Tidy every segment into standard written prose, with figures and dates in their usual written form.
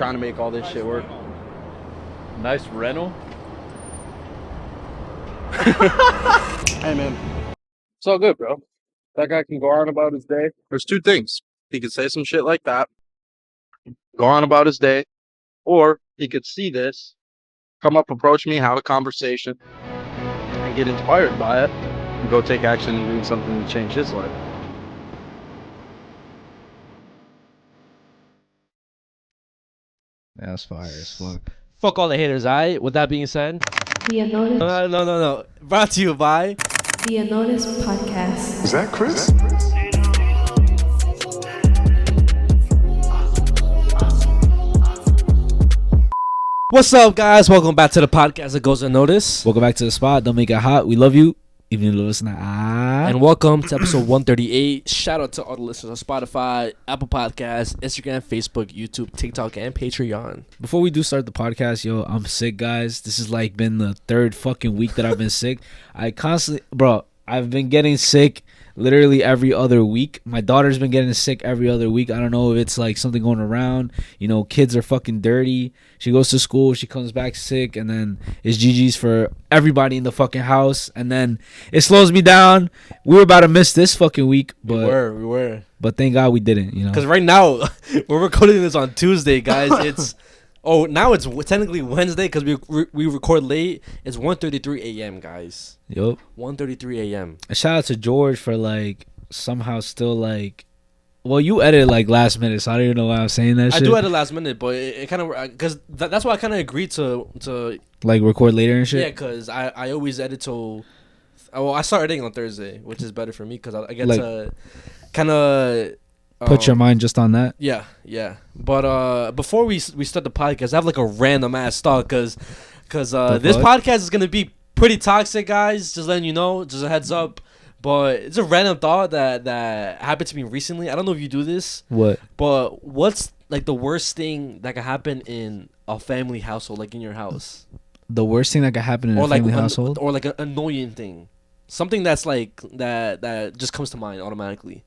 trying to make all this shit work. Nice Reno. Hey man, it's all good, bro. That guy can go on about his day. There's two things. He could say some shit like that, go on about his day, or he could see this, come up, approach me, have a conversation, and get inspired by it, and go take action and do something to change his life. Yeah, that's fire as fuck. Fuck all the haters, alright? With that being said, no. Brought to you by The Unnoticed Podcast. Is that Chris? What's up, guys? Welcome back to the podcast that goes unnoticed. Welcome back to the spot. Don't make it hot. We love you, even if you listen to And welcome to episode 138. Shout out to all the listeners on Spotify, Apple Podcasts, Instagram, Facebook, YouTube, TikTok, and Patreon. Before we do start the podcast, yo, I'm sick, guys. This has like been the third fucking week that I've been sick. I've been getting sick literally every other week. My daughter's been getting sick every other week. I don't know if it's like something going around. You know, kids are fucking dirty. She goes to school, she comes back sick, and then it's GG's for everybody in the fucking house. And then it slows me down. We were about to miss this fucking week, but we were. But thank God we didn't, you know. Because right now, we're recording this on Tuesday, guys. Now it's technically Wednesday because we record late. It's 1:33 a.m., guys. Yup. 1:33 a.m. A shout out to George for like somehow still like, well, you edited like last minute, so I don't even know why I'm saying that shit. I do edit last minute, but it kind of because that's why I kind of agreed to like record later and shit. Yeah, because I always edit till I start editing on Thursday, which is better for me because I get like, to kind of put your mind just on that. Yeah. But before we start the podcast, I have like a random ass thought because this podcast is gonna be pretty toxic, guys. Just letting you know, just a heads up. But it's a random thought that happened to me recently. I don't know if you do this. What? But what's like the worst thing that could happen in a family household, like in your house? The worst thing that could happen in a family household, or like an annoying thing, something that's like that just comes to mind automatically.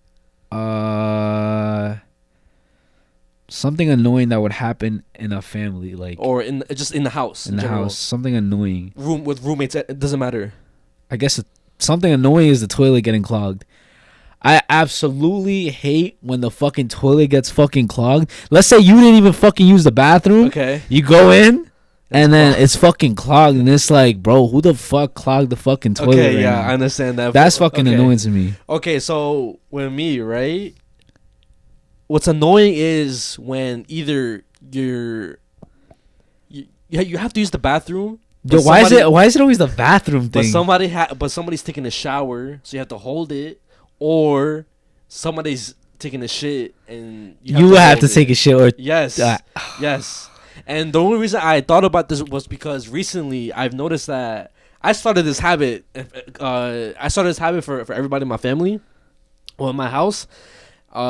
Something annoying that would happen in a family, like, or in the house. In the general house, something annoying. With roommates, it doesn't matter. I guess something annoying is the toilet getting clogged. I absolutely hate when the fucking toilet gets fucking clogged. Let's say you didn't even fucking use the bathroom. Okay. You go in. And then it's fucking clogged, and it's like, bro, who the fuck clogged the fucking toilet? Okay, yeah, I understand that. That's fucking annoying to me. Okay, so with me, right? What's annoying is when either you have to use the bathroom. Yo, why is it always the bathroom thing? But somebody's taking a shower, so you have to hold it, or somebody's taking a shit and you have to take a shit. Or yes. And the only reason I thought about this was because recently I've noticed that I started this habit. For everybody in my family or in my house.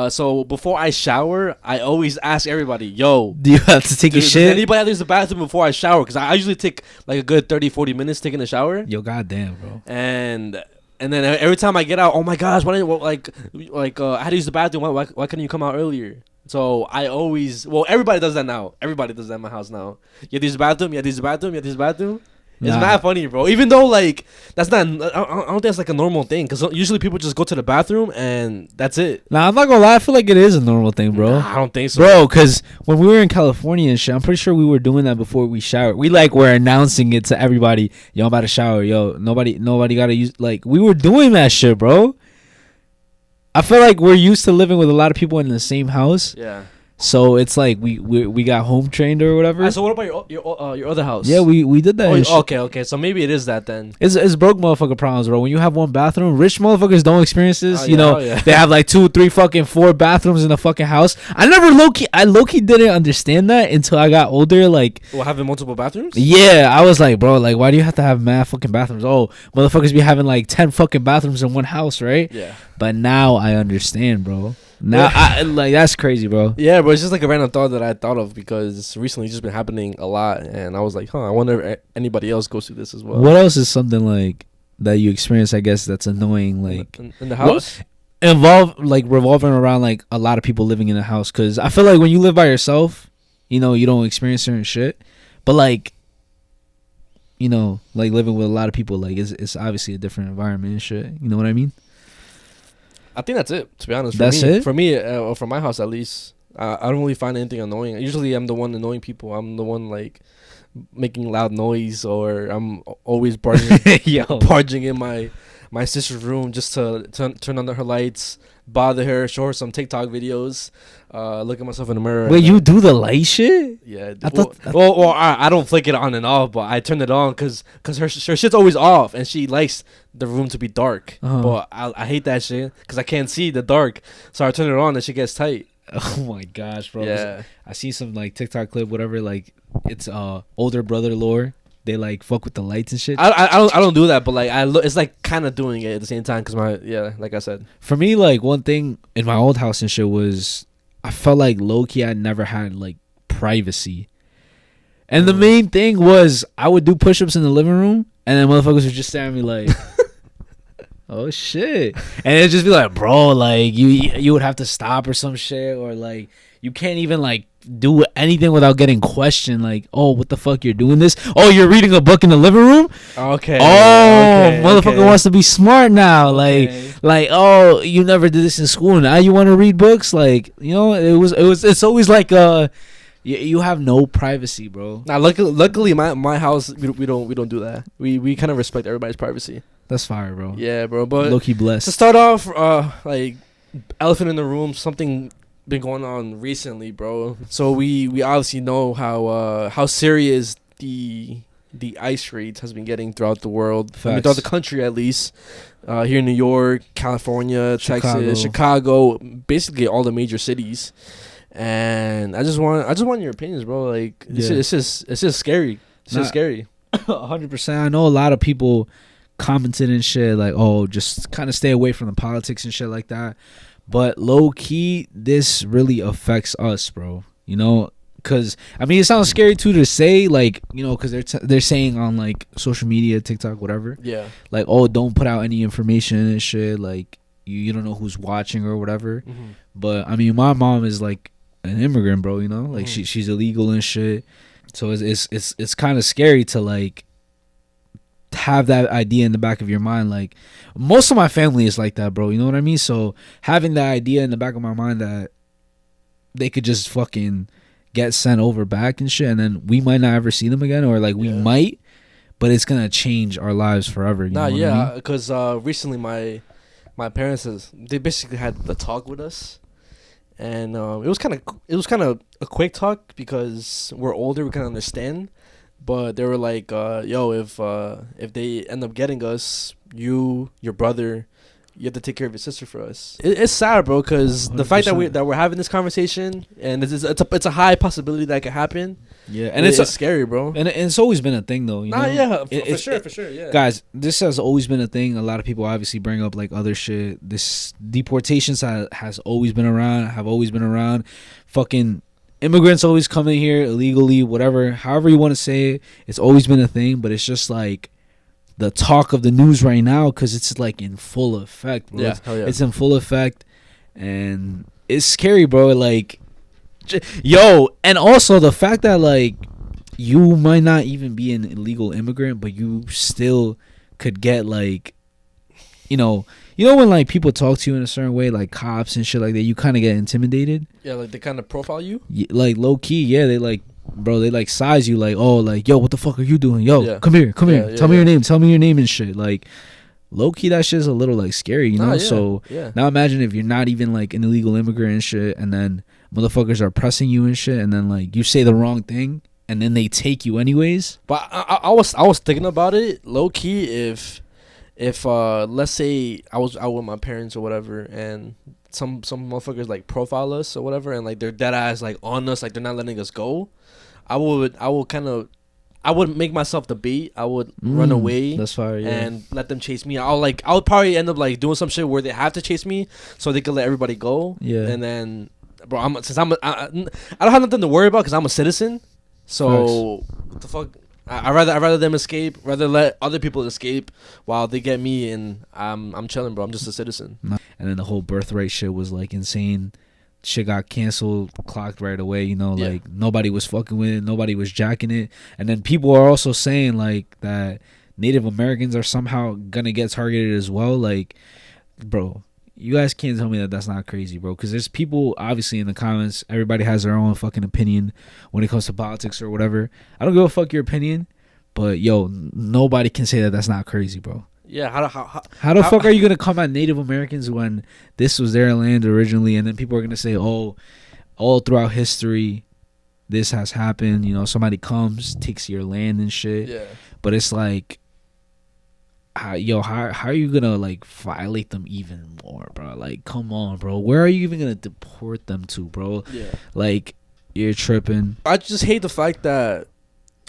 So before I shower, I always ask everybody, yo, do you have to take a shit? Does anybody have to use the bathroom before I shower? Because I usually take like a good 30-40 minutes taking a shower. Yo, goddamn, bro. And then every time I get out, oh my gosh, I had to use the bathroom. Why couldn't you come out earlier? So I always, everybody does that now. Everybody does that in my house now. You have to use the bathroom. You have to use the bathroom. You have to use the bathroom. It's mad funny, bro. Even though like that's not, I don't think that's like a normal thing. Because usually people just go to the bathroom and that's it. Nah, I'm not gonna lie. I feel like it is a normal thing, bro. Nah, I don't think so, bro. Because when we were in California and shit, I'm pretty sure we were doing that before we showered. We like were announcing it to everybody. Yo, I'm about to shower. Yo, nobody gotta use. Like we were doing that shit, bro. I feel like we're used to living with a lot of people in the same house. Yeah. So it's like we got home trained or whatever. So what about your other house? Yeah, we did that. Okay. So maybe it is that then. It's broke motherfucker problems, bro. When you have one bathroom, rich motherfuckers don't experience this. Yeah. They have like 2, 3, fucking 4 bathrooms in the fucking house. I low key didn't understand that until I got older. Like, having multiple bathrooms? Yeah, I was like, bro, like, why do you have to have mad fucking bathrooms? Oh, motherfuckers be having like 10 fucking bathrooms in one house, right? Yeah. But now I understand, bro. Now, that's crazy, bro. Yeah, but it's just like a random thought that I thought of because recently it's just been happening a lot, and I was like, I wonder if anybody else goes through this as well. What else is something like that you experience? I guess that's annoying, like in the house. Revolving around like a lot of people living in a house, because I feel like when you live by yourself, you know, you don't experience certain shit. But like, you know, like living with a lot of people, like it's obviously a different environment and shit. You know what I mean? I think that's it. To be honest, That's it? For me, or from my house at least, I don't really find anything annoying. Usually, I'm the one annoying people. I'm the one like making loud noise, or I'm always barging in my sister's room just to turn on her lights, bother her, show her some TikTok videos, look at myself in the mirror. Wait, you do the light shit? Yeah. I don't flick it on and off, but I turn it on because her shit's always off, and she likes the room to be dark. Uh-huh. But I hate that shit because I can't see the dark, so I turn it on and she gets tight. Oh my gosh, bro. Yeah. I see some like TikTok clip, whatever, like it's older brother lore. They like fuck with the lights and shit. I don't do that, but like it's like kind of doing it at the same time because like I said. For me, like one thing in my old house and shit was I felt like low key I never had like privacy. And the main thing was I would do push-ups in the living room and then motherfuckers would just stare at me like oh shit. And it'd just be like, bro, like you would have to stop or some shit, or like you can't even like do anything without getting questioned, like, oh, what the fuck, you're doing this? Oh, you're reading a book in the living room? Okay. Oh, motherfucker wants to be smart now. Okay. Like, oh, you never did this in school. Now you want to read books? Like, you know, it's always like you have no privacy, bro. Now, luckily, my house we don't do that. We kind of respect everybody's privacy. That's fire, bro. Yeah, bro. But Low key blessed. to start off, like elephant in the room, something been going on recently, bro. So we obviously know how serious the ice rate has been getting throughout the world. I mean, throughout the country at least. Here in New York, California, Texas, Chicago, basically all the major cities. And I just want your opinions, bro. Like it's just scary. It's just scary. 100%. I know a lot of people commented and shit like, oh, just kind of stay away from the politics and shit like that. But low key, this really affects us, bro. You know, because I mean, it sounds scary too to say, like, you know, because they're saying on like social media, TikTok, whatever. Yeah. Like, oh, don't put out any information and shit. Like, you don't know who's watching or whatever. Mm-hmm. But I mean, my mom is like an immigrant, bro. You know, like she's illegal and shit. So it's kind of scary to like have that idea in the back of your mind. Like most of my family is like that, bro. You know what I mean? So having that idea in the back of my mind that they could just fucking get sent over back and shit, and then we might not ever see them again, or like we might, but it's gonna change our lives forever. You know what I mean? Because recently my parents they basically had the talk with us, and it was kind of a quick talk because we're older, we can understand. But they were like, yo, if they end up getting us, your brother, you have to take care of your sister for us. It's sad, bro, because the fact that we're having this conversation, and it's a high possibility that could happen. Yeah, and it's scary, bro. And it's always been a thing, though. You know? For sure, yeah. Guys, this has always been a thing. A lot of people obviously bring up like other shit. This deportations has always been around. Have always been around. Fucking immigrants always come in here illegally, whatever, however you want to say it. It's always been a thing, but it's just like the talk of the news right now because it's like in full effect, bro. Yeah, it's in full effect, and it's scary, bro. Like, yo, and also the fact that like you might not even be an illegal immigrant, but you still could get like, you know when like people talk to you in a certain way, like cops and shit like that, you kind of get intimidated. Yeah, like they kind of profile you. Like low key, yeah, they like, bro, they like size you, like, oh, like, yo, what the fuck are you doing? Yo, come here, tell me your name and shit. Like, low key, that shit's a little like scary, you know. So now imagine if you're not even like an illegal immigrant and shit, and then motherfuckers are pressing you and shit, and then like you say the wrong thing, and then they take you anyways. But I was thinking about it, low key, if let's say I was out with my parents or whatever, and some motherfuckers like profile us or whatever, and like they're dead ass like on us, like they're not letting us go, I would make myself the bait. I would run away. That's fire, yeah. And let them chase me. I would probably end up like doing some shit where they have to chase me so they can let everybody go. Yeah. And then, bro, I don't have nothing to worry about because I'm a citizen. So what the fuck? I'd rather them escape, rather let other people escape while they get me, and I'm chilling, bro. I'm just a citizen. And then the whole birthright shit was like insane. shit got canceled, clocked right away. You know, Yeah. like nobody was fucking with it, nobody was jacking it, and then people are also saying like that Native Americans are somehow gonna get targeted as well. Like, bro, you guys can't tell me that that's not crazy, bro. Because there's people obviously in the comments. Everybody has their own fucking opinion when it comes to politics or whatever. I don't give a fuck your opinion, but yo, nobody can say that that's not crazy, bro. Yeah, How the fuck are you gonna come at Native Americans when this was their land originally, and then people are gonna say, "Oh, all throughout history, this has happened." You know, somebody comes, takes your land and shit. Yeah. But it's like, how are you gonna like violate them even more, bro? Like, come on, bro. Where are you even gonna deport them to, bro? Yeah. Like, you're tripping. I just hate the fact that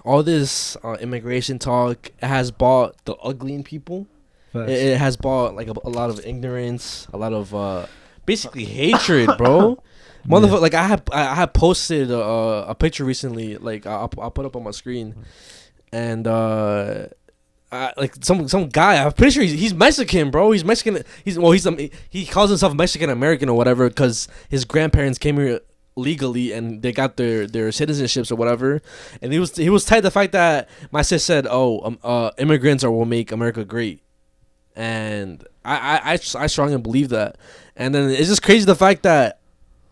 all this immigration talk has bought the ugly in people. It has bought like a lot of ignorance, a lot of basically hatred, bro. Motherfucker, like I had posted a picture recently, like I'll put up on my screen, and like some guy, I'm pretty sure he's Mexican, bro. He's Mexican. He calls himself Mexican American or whatever because his grandparents came here legally and they got their citizenships or whatever. And he was tied to the fact that my sis said, immigrants will make America great. And I strongly believe that. And then it's just crazy the fact that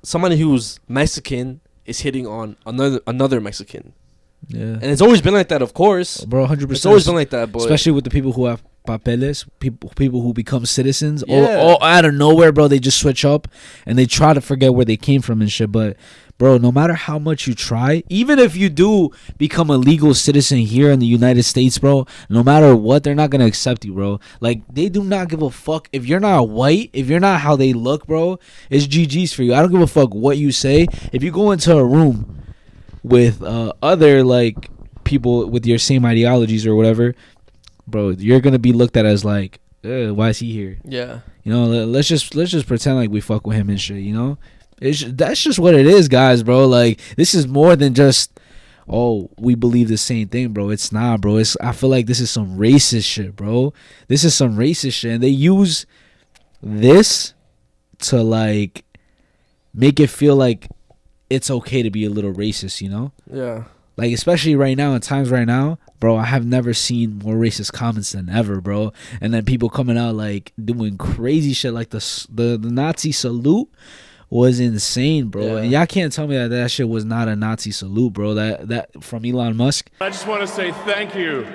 somebody who's Mexican is hitting on another Mexican. Yeah. And it's always been like that, of course. Bro, 100%. It's always been like that, but especially with the people who have papeles, people who become citizens. Yeah. All out of nowhere, bro, they just switch up and they try to forget where they came from and shit. But, bro, no matter how much you try, even if you do become a legal citizen here in the United States, bro, no matter what, they're not going to accept you, bro. Like, they do not give a fuck. If you're not white, if you're not how they look, bro, it's GG's for you. I don't give a fuck what you say. If you go into a room with other like people with your same ideologies or whatever, bro, you're gonna be looked at as like, why is he here? yeah. You know, let's just pretend like we fuck with him and shit. You know, that's just what it is, guys, bro. Like, this is more than just, oh, we believe the same thing, bro. It's not, bro. I feel like this is some racist shit, bro. This is some racist shit, and they use this to like make it feel like it's okay to be a little racist, you know? Yeah. Like, especially right now, in times right now, bro, I have never seen more racist comments than ever, bro. And then people coming out, like, doing crazy shit, like the Nazi salute was insane, bro. Yeah. And y'all can't tell me that shit was not a Nazi salute, bro. That from Elon Musk. I just want to say thank you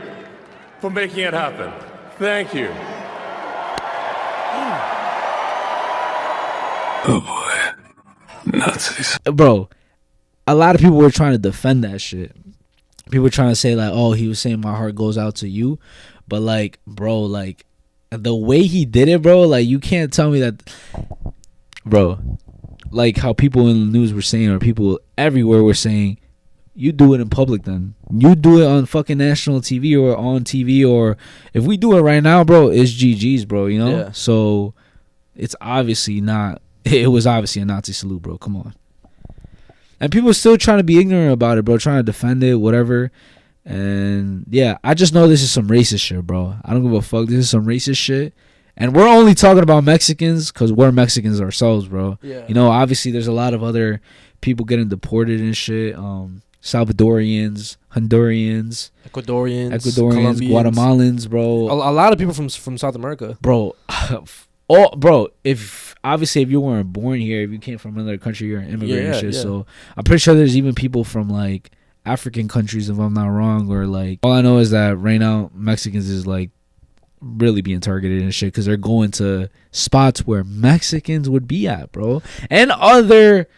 for making it happen. Thank you. Oh boy. Nazis. Bro, a lot of people were trying to defend that shit. People were trying to say like, oh, he was saying my heart goes out to you. But like, bro, like the way he did it, bro, like you can't tell me that, bro, like how people in the news were saying, or people everywhere were saying, you do it in public then. You do it on fucking national TV or on TV, or if we do it right now, bro, it's GG's, bro, you know? Yeah. So it's obviously not, it was obviously a Nazi salute, bro. Come on. And people are still trying to be ignorant about it, bro, trying to defend it, whatever. And yeah, I just know this is some racist shit, bro. I don't give a fuck. This is some racist shit. And we're only talking about Mexicans because we're Mexicans ourselves, bro. Yeah. You know, obviously there's a lot of other people getting deported and shit. Salvadorians, Hondurans, Ecuadorians, Colombians, Guatemalans, bro. A lot of people from South America. Bro, if you weren't born here, if you came from another country, you're an immigrant and shit. Yeah. So I'm pretty sure there's even people from like African countries, if I'm not wrong, or like, all I know is that right now Mexicans is like really being targeted and shit because they're going to spots where Mexicans would be at, bro, and other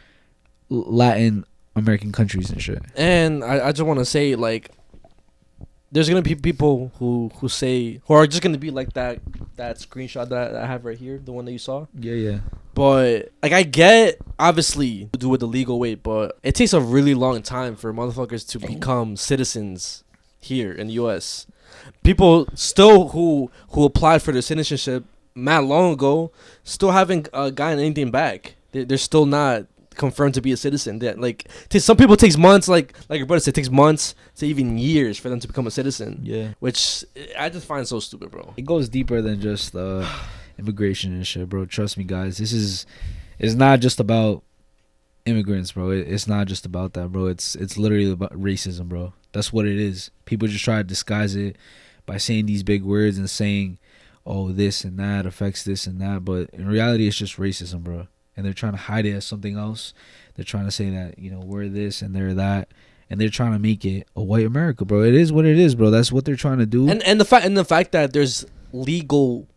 Latin American countries and shit. And I just want to say, like, there's gonna be people who are just gonna be like that screenshot that I have right here, the one that you saw. Yeah. But like, I get obviously to do it the legal way, but it takes a really long time for motherfuckers to become citizens here in the U.S. People still who applied for their citizenship not long ago still haven't gotten anything back. They're still not confirmed to be a citizen. That like some people it takes months, like your brother said, it takes months to even years for them to become a citizen. Yeah. Which I just find so stupid, bro. It goes deeper than just immigration and shit, bro. Trust me, guys. It's not just about immigrants, bro. It's not just about that, bro. It's literally about racism, bro. That's what it is. People just try to disguise it by saying these big words and saying, oh, this and that affects this and that, but in reality it's just racism, bro. And they're trying to hide it as something else. They're trying to say that, you know, we're this and they're that, and they're trying to make it a white America, bro. It is what it is, bro. That's what they're trying to do. And the fact that there's legal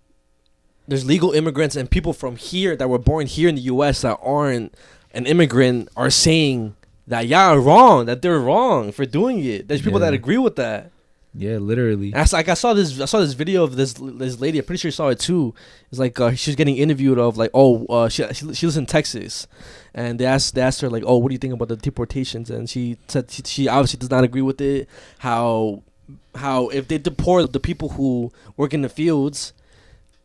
immigrants and people from here that were born here in the US that aren't an immigrant are saying that that they're wrong for doing it. There's people that agree with that. Yeah, literally. I saw this video of this lady. I'm pretty sure you saw it too. It's like she was getting interviewed of like, she lives in Texas, and they asked her like, oh, what do you think about the deportations? And she said she obviously does not agree with it. How if they deport the people who work in the fields,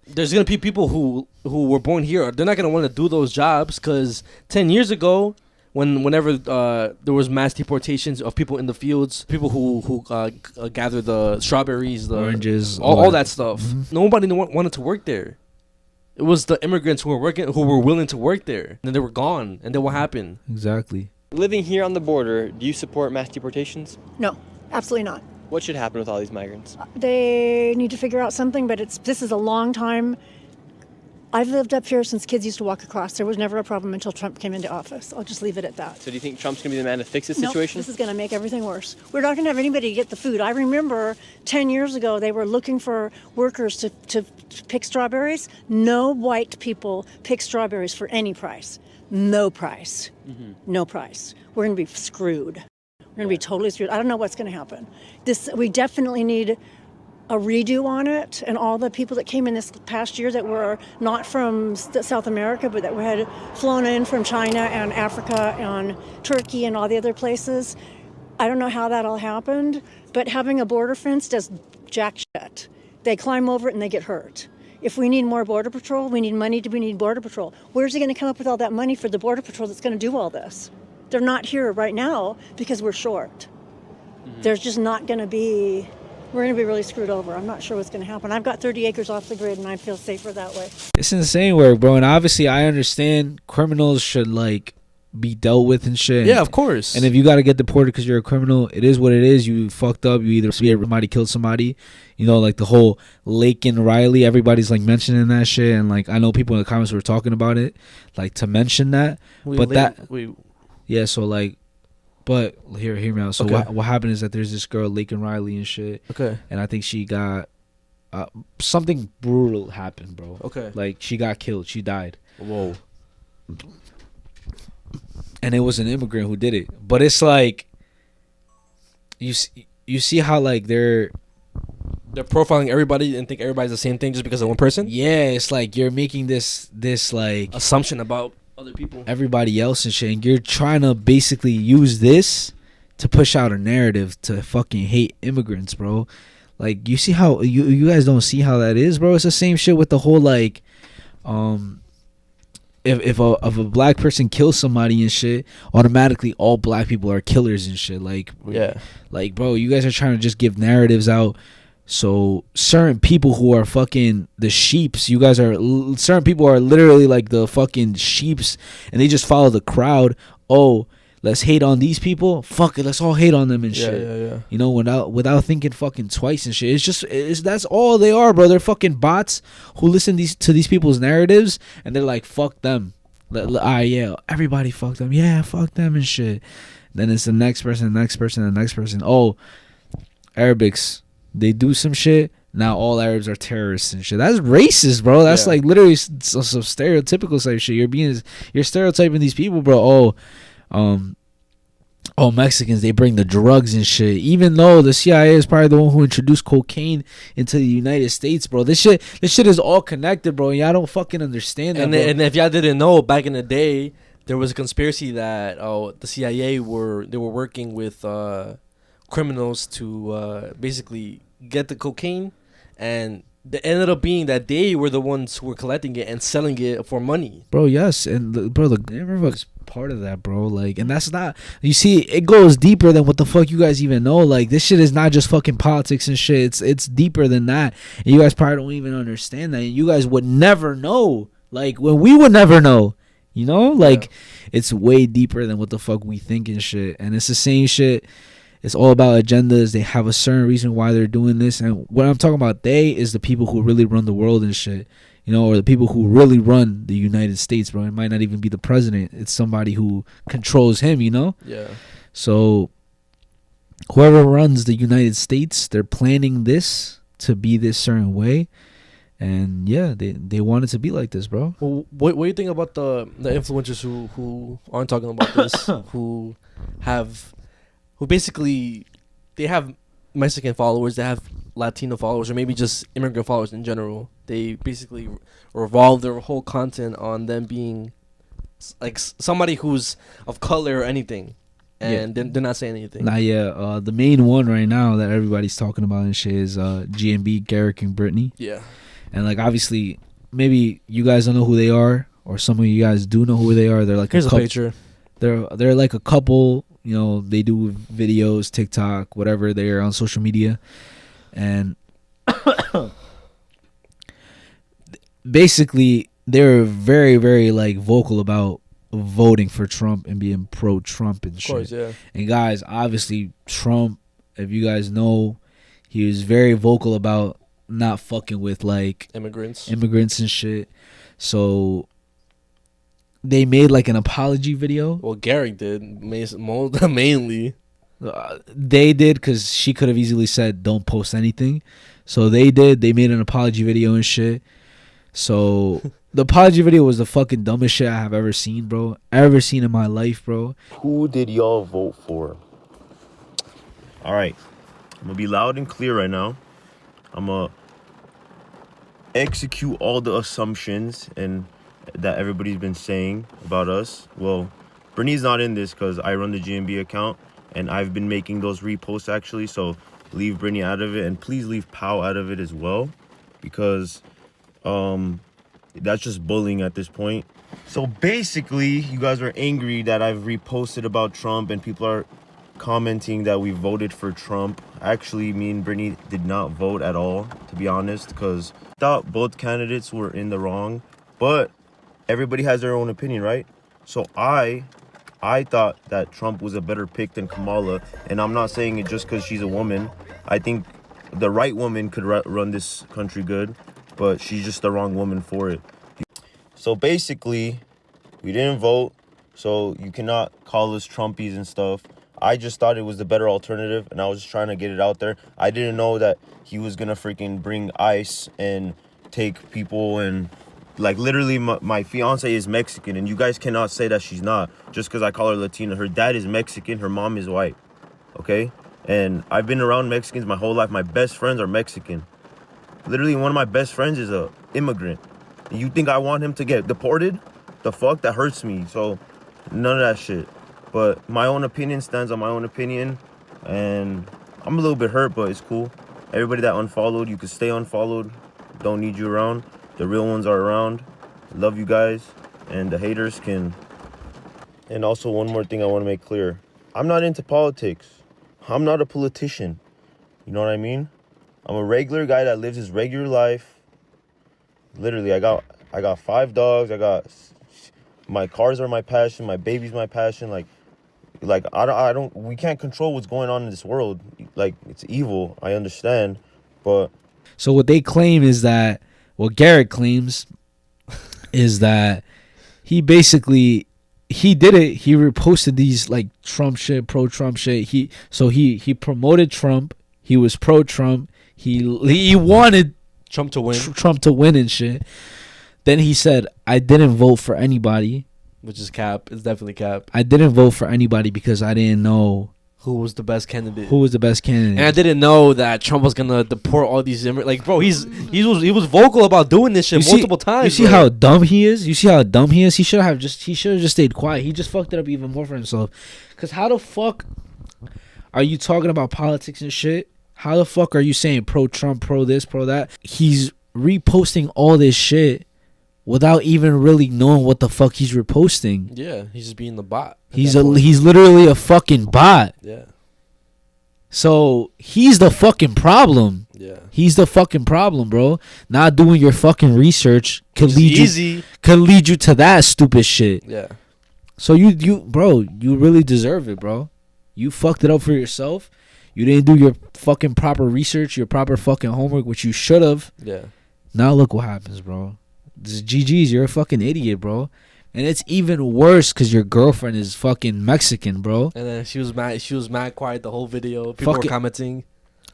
there's gonna be people who were born here. They're not gonna want to do those jobs because 10 years ago, whenever there was mass deportations of people in the fields, people who gather the strawberries, the oranges, all that stuff. Mm-hmm. Nobody wanted to work there. It was the immigrants who were willing to work there. And then they were gone. And then what happened? Exactly. Living here on the border, do you support mass deportations? No, absolutely not. What should happen with all these migrants? They need to figure out something, but this is a long time. I've lived up here since kids used to walk across. There was never a problem until Trump came into office. I'll just leave it at that. So do you think Trump's going to be the man to fix this Nope, situation? This is going to make everything worse. We're not going to have anybody get the food. I remember 10 years ago, they were looking for workers to pick strawberries. No white people pick strawberries for any price. No price. Mm-hmm. No price. We're going to be screwed. We're going to be totally screwed. I don't know what's going to happen. We definitely need a redo on it, and all the people that came in this past year that were not from South America, but that had flown in from China and Africa and Turkey and all the other places. I don't know how that all happened, but having a border fence does jack shit. They climb over it and they get hurt. If we need more border patrol, we need money. We need border patrol. Where's he going to come up with all that money for the border patrol that's going to do all this? They're not here right now because we're short. Mm-hmm. There's just not going to be. We're going to be really screwed over. I'm not sure what's going to happen. I've got 30 acres off the grid, and I feel safer that way. It's insane work, bro. And obviously, I understand criminals should, like, be dealt with and shit. Yeah, of course. And if you got to get deported because you're a criminal, it is what it is. You fucked up. You either somebody killed somebody. You know, like the whole Laken Riley. Everybody's, like, mentioning that shit. And, like, I know people in the comments were talking about it, like, to mention that. Yeah, so, like. But hear me out. So okay. what happened is that there's this girl, Laken Riley and shit. Okay. And I think she got something brutal happened, bro. Okay. Like she got killed. She died. Whoa. And it was an immigrant who did it. But it's like you see how like they're profiling everybody and think everybody's the same thing just because of one person? Yeah, it's like you're making this like assumption about other people, everybody else and shit, and you're trying to basically use this to push out a narrative to fucking hate immigrants, bro. Like you see how you guys don't see how that is, bro. It's the same shit with the whole like if a black person kills somebody and shit, automatically all black people are killers and shit. Like yeah, like bro, you guys are trying to just give narratives out. So certain people who are fucking the sheeps, certain people are literally like the fucking sheeps, and they just follow the crowd. Oh, let's hate on these people. Fuck it, let's all hate on them and shit. Yeah. You know, without thinking fucking twice and shit. That's all they are, bro. They're fucking bots who listen to these people's narratives, and they're like, fuck them. Yeah, everybody fuck them. Yeah, fuck them and shit. Then it's the next person, the next person, the next person. Oh, Arabics. They do some shit. Now all Arabs are terrorists and shit. That's racist, bro. That's like literally some stereotypical type shit. You're stereotyping these people, bro. Oh, Mexicans, they bring the drugs and shit. Even though the CIA is probably the one who introduced cocaine into the United States, bro. This shit is all connected, bro. Y'all don't fucking understand that. And if y'all didn't know, back in the day, there was a conspiracy that the CIA were working with criminals to basically get the cocaine, and it ended up being that they were the ones who were collecting it and selling it for money, bro. Yes, and the government is part of that, bro. Like, and that's not, you see, it goes deeper than what the fuck you guys even know. Like, this shit is not just fucking politics and shit. It's deeper than that, and you guys probably don't even understand that, and you guys would never know, like, when we would never know. You know, like it's way deeper than what the fuck we think and shit. And it's the same shit. It's all about agendas. They have a certain reason why they're doing this. And what I'm talking about, they is the people who really run the world and shit. You know, or the people who really run the United States, bro. It might not even be the president. It's somebody who controls him, you know? Yeah. So whoever runs the United States, they're planning this to be this certain way. And yeah, they want it to be like this, bro. Well, what do you think about the influencers who aren't talking about this, who basically they have Mexican followers, they have Latino followers, or maybe just immigrant followers in general. They basically revolve their whole content on them being like somebody who's of color or anything, and they're not saying anything. Nah, yeah. The main one right now that everybody's talking about and shit is GMB, Garrick and Brittany. Yeah. And like obviously, maybe you guys don't know who they are, or some of you guys do know who they are. They're like Here's a picture. They're like a couple. You know, they do videos, TikTok, whatever. They're on social media, and basically they're very, very like vocal about voting for Trump and being pro-Trump and shit. Of course, yeah. And guys, obviously Trump, if you guys know, he was very vocal about not fucking with like immigrants and shit. So they made like an apology video. Well, Garrick did mainly. They did because she could have easily said don't post anything. So they did. They made an apology video and shit. So the apology video was the fucking dumbest shit I have ever seen, bro. Ever seen in my life, bro. Who did y'all vote for? All right. I'm going to be loud and clear right now. I'm going to execute all the assumptions and that everybody's been saying about us. Well, Bernie's not in this because I run the GMB account and I've been making those reposts actually. So leave Brittany out of it, and please leave Pow out of it as well, because that's just bullying at this point. So basically, you guys are angry that I've reposted about Trump and people are commenting that we voted for Trump. Actually, me and Brittany did not vote at all, to be honest, because I thought both candidates were in the wrong. But everybody has their own opinion, right? So I thought that Trump was a better pick than Kamala, and I'm not saying it just because she's a woman. I think the right woman could run this country good, but she's just the wrong woman for it. So basically, we didn't vote, so you cannot call us Trumpies and stuff. I just thought it was the better alternative, and I was just trying to get it out there. I didn't know that he was gonna freaking bring ICE and take people, and like literally my fiance is Mexican, and you guys cannot say that she's not just because I call her Latina. Her dad is Mexican, her mom is white, okay? And I've been around Mexicans my whole life. My best friends are Mexican. Literally, one of my best friends is a immigrant. You think I want him to get deported? The fuck? That hurts me. So none of that shit. But my own opinion stands on my own opinion, and I'm a little bit hurt, but it's cool. Everybody that unfollowed, you can stay unfollowed. Don't need you around. The real ones are around. Love you guys, and the haters can. And also one more thing I want to make clear. I'm not into politics. I'm not a politician. You know what I mean? I'm a regular guy that lives his regular life. Literally, I got 5 dogs. My cars are my passion. My baby's my passion. Like I don't. We can't control what's going on in this world. Like, it's evil. I understand, but. So what they claim is that, what Garrett claims is that he basically, he did it. He reposted these like Trump shit, pro-Trump shit. He promoted Trump. He was pro-Trump. He wanted Trump to win. Trump to win and shit. Then he said, I didn't vote for anybody. Which is cap. It's definitely cap. I didn't vote for anybody because I didn't know who was the best candidate. And I didn't know that Trump was gonna deport all these immigrants. Like, bro, he was vocal about doing this shit multiple times. You see how dumb he is? He should have just stayed quiet. He just fucked it up even more for himself. Cause how the fuck are you talking about politics and shit? How the fuck are you saying pro-Trump, pro this, pro that? He's reposting all this shit without even really knowing what the fuck he's reposting. Yeah, he's just being the bot. He's literally a fucking bot. Yeah. So he's the fucking problem. Yeah. He's the fucking problem, bro. Not doing your fucking research could It's lead easy. you to that stupid shit. Yeah. So you really deserve it, bro. You fucked it up for yourself. You didn't do your fucking proper research, your proper fucking homework, which you should have. Yeah. Now look what happens, bro. This is GG's. You're a fucking idiot, bro. And it's even worse because your girlfriend is fucking Mexican, bro. And then she was mad. She was mad quiet the whole video. People were commenting.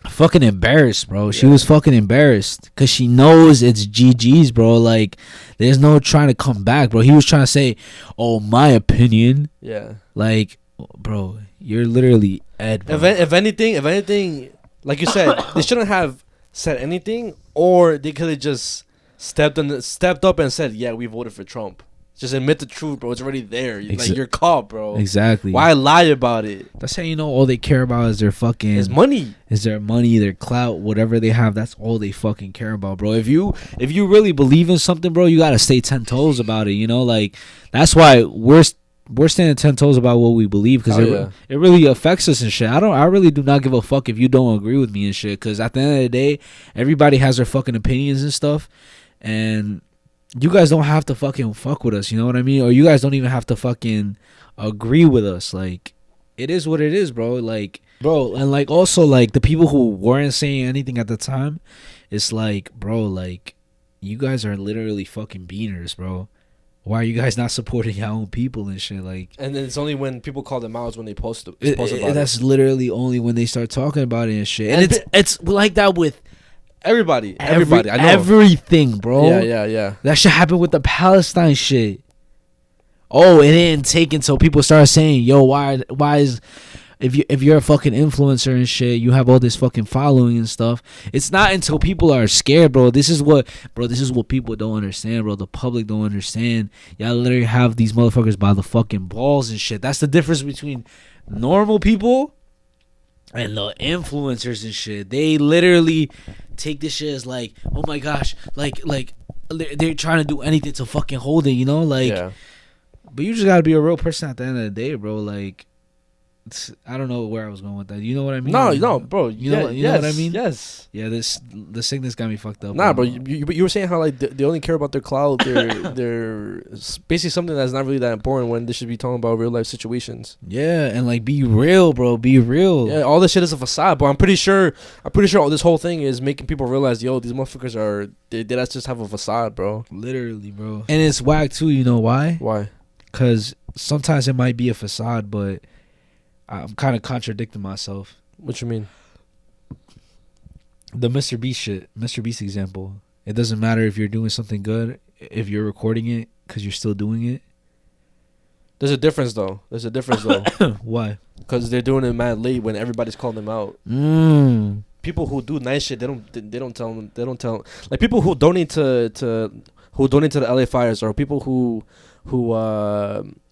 Fucking embarrassed, bro. She was fucking embarrassed because she knows it's GG's, bro. Like, there's no trying to come back, bro. He was trying to say, "Oh, my opinion." Yeah. Like, bro, you're literally Ed. Bro. If anything, like you said, they shouldn't have said anything, or they could have just stepped up and said, "Yeah, we voted for Trump." Just admit the truth, bro. It's already there. Like, you're caught, bro. Exactly. Why lie about it? That's how you know all they care about is their fucking... Is money. Is their money, their clout, whatever they have. That's all they fucking care about, bro. If you really believe in something, bro, you gotta stay 10 toes about it, you know? Like, that's why we're standing 10 toes about what we believe, because it really affects us and shit. I really do not give a fuck if you don't agree with me and shit, because at the end of the day, everybody has their fucking opinions and stuff, and... you guys don't have to fucking fuck with us, you know what I mean? Or you guys don't even have to fucking agree with us. Like, it is what it is, bro. Like, bro, and like also like the people who weren't saying anything at the time, it's like, bro, like, you guys are literally fucking beaners, bro. Why are you guys not supporting your own people and shit? Like, and then it's only when people call them out is when they post about that's literally only when they start talking about it and shit. And it's like that with everybody. I know. Everything, bro. Yeah. That shit happened with the Palestine shit. Oh, it didn't take until people started saying, "Yo, why is if you're a fucking influencer and shit, you have all this fucking following and stuff." It's not until people are scared, bro. This is what people don't understand, bro. The public don't understand. Y'all literally have these motherfuckers by the fucking balls and shit. That's the difference between normal people and the influencers and shit. They literally take this shit as like, oh my gosh, like they're trying to do anything to fucking hold it, you know? Like, but you just gotta be a real person at the end of the day, bro. Like, I don't know where I was going with that. You know what I mean? No, bro. You know what I mean? Yes. Yeah, the sickness got me fucked up. Nah, bro. You were saying how like they only care about their clout. They're basically something that's not really that important when they should be talking about real life situations. Yeah, and like be real, bro. Be real. Yeah, all this shit is a facade, but I'm pretty sure all this whole thing is making people realize, yo, these motherfuckers are they just have a facade, bro. Literally, bro. And it's whack too. You know why? Why? Because sometimes it might be a facade, but I'm kind of contradicting myself. What you mean? The Mr. Beast shit. Mr. Beast example. It doesn't matter if you're doing something good, if you're recording it, because you're still doing it. There's a difference, though. Why? Because they're doing it mad late when everybody's calling them out. People who do nice shit, they don't tell them. Like, people who donate to the LA fires, or people who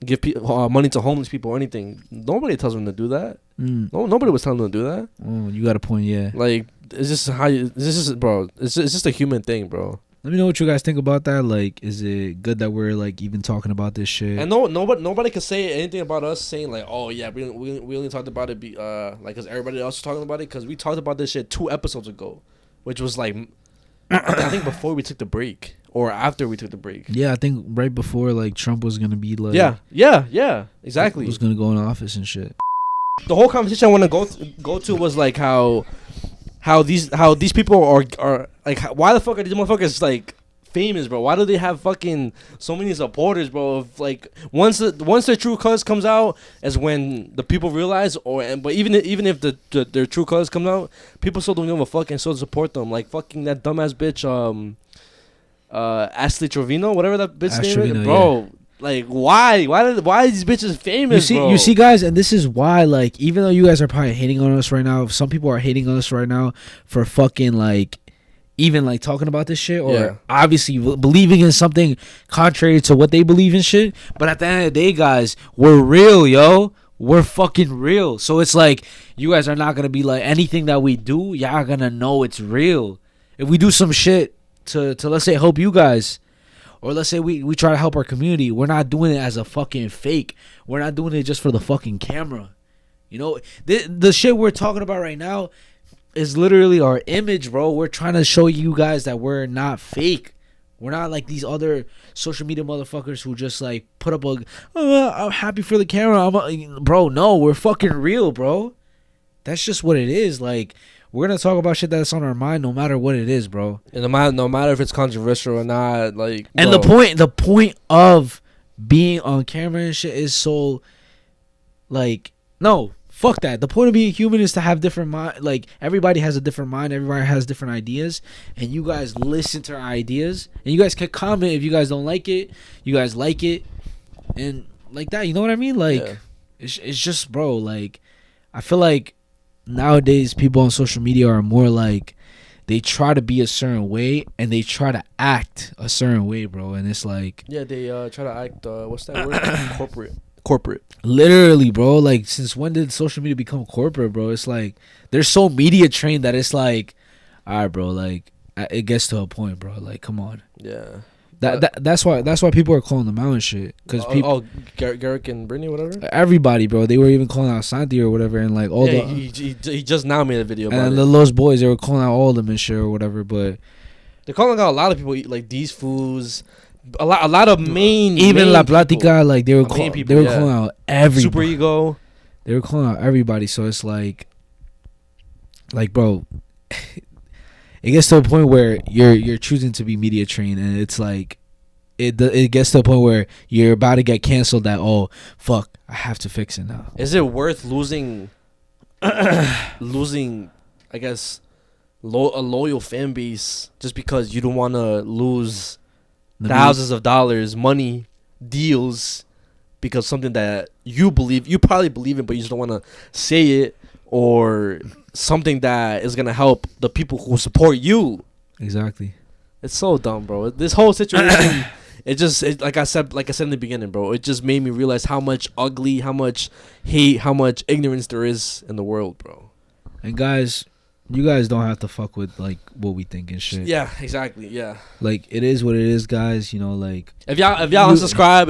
give money to homeless people or anything. Nobody tells them to do that. No, nobody was telling them to do that. You got a point, yeah. Like, it's just how you. This is, bro. It's just a human thing, bro. Let me know what you guys think about that. Like, is it good that we're like even talking about this shit? And nobody can say anything about us saying like, oh yeah, we only talked about it like because everybody else was talking about it, because we talked about this shit 2 episodes ago, which was like I think before we took the break or after we took the break. Yeah, I think right before like Trump was gonna be like yeah exactly was gonna go in office and shit. The whole conversation I want to go to was like how these people are like, why the fuck are these motherfuckers like famous, bro? Why do they have fucking so many supporters, bro? If, like, once their true colors comes out is when the people realize, but even if their true colors come out, people still don't give a fuck and still support them. Like fucking that dumbass bitch, Ashley Trevino, whatever that bitch name is, bro. Yeah. Like, why are these bitches famous, you see, guys, and this is why, like, even though you guys are probably hating on us right now, some people are hating on us right now for fucking, like, even, like, talking about this shit, or obviously believing in something contrary to what they believe in shit, but at the end of the day, guys, we're real, yo. We're fucking real. So it's like, you guys are not gonna be like, anything that we do, y'all gonna know it's real. If we do some shit to let's say, help you guys, or let's say we try to help our community, we're not doing it as a fucking fake. We're not doing it just for the fucking camera. You know, the shit we're talking about right now, is literally our image, bro. We're trying to show you guys that we're not fake. We're not like these other social media motherfuckers who just like put up I'm happy for the camera. Bro, no, we're fucking real, bro. That's just what it is. Like, we're gonna talk about shit that's on our mind, no matter what it is, bro. And no matter if it's controversial or not, like. And bro. the point of being on camera and shit is so, like, no, fuck that. The point of being human is to have different mind. Like, everybody has a different mind. Everybody has different ideas, and you guys listen to our ideas, and you guys can comment if you guys don't like it. You guys like it, and like that. You know what I mean? Like, it's just, bro. Like, I feel like nowadays people on social media are more like, they try to be a certain way and they try to act a certain way, bro. And it's like, yeah, they try to act. What's that word? Corporate. Literally, bro. Like, since when did social media become corporate, bro? It's like they're so media trained that it's like, all right, bro. Like, it gets to a point, bro. Like, come on. Yeah. That's why people are calling them out and shit. Cause people, Garrick and Brittany, whatever. Everybody, bro. They were even calling out Santi or whatever, and like all he just now made a video about and it. the Los Boys, they were calling out all of them and shit or whatever. But they're calling out a lot of people, like these fools. A lot of main, even main La Platica, people. like they were calling out everybody. Super Ego. They were calling out everybody. So it's like, bro, it gets to a point where you're choosing to be media trained, and it's like, it gets to a point where you're about to get canceled. That, oh fuck, I have to fix it now. Is it worth losing? Losing, I guess, a loyal fan base just because you don't want to lose thousands of dollars, money, deals, because something that you probably believe in, but you just don't want to say it, or something that is gonna help the people who support you. Exactly. It's so dumb, bro. This whole situation, like I said in the beginning, bro. It just made me realize how much ugly, how much hate, how much ignorance there is in the world, bro. And guys, you guys don't have to fuck with like what we think and shit. Yeah, exactly. Yeah. Like, it is what it is, guys. You know, like, if y'all unsubscribe,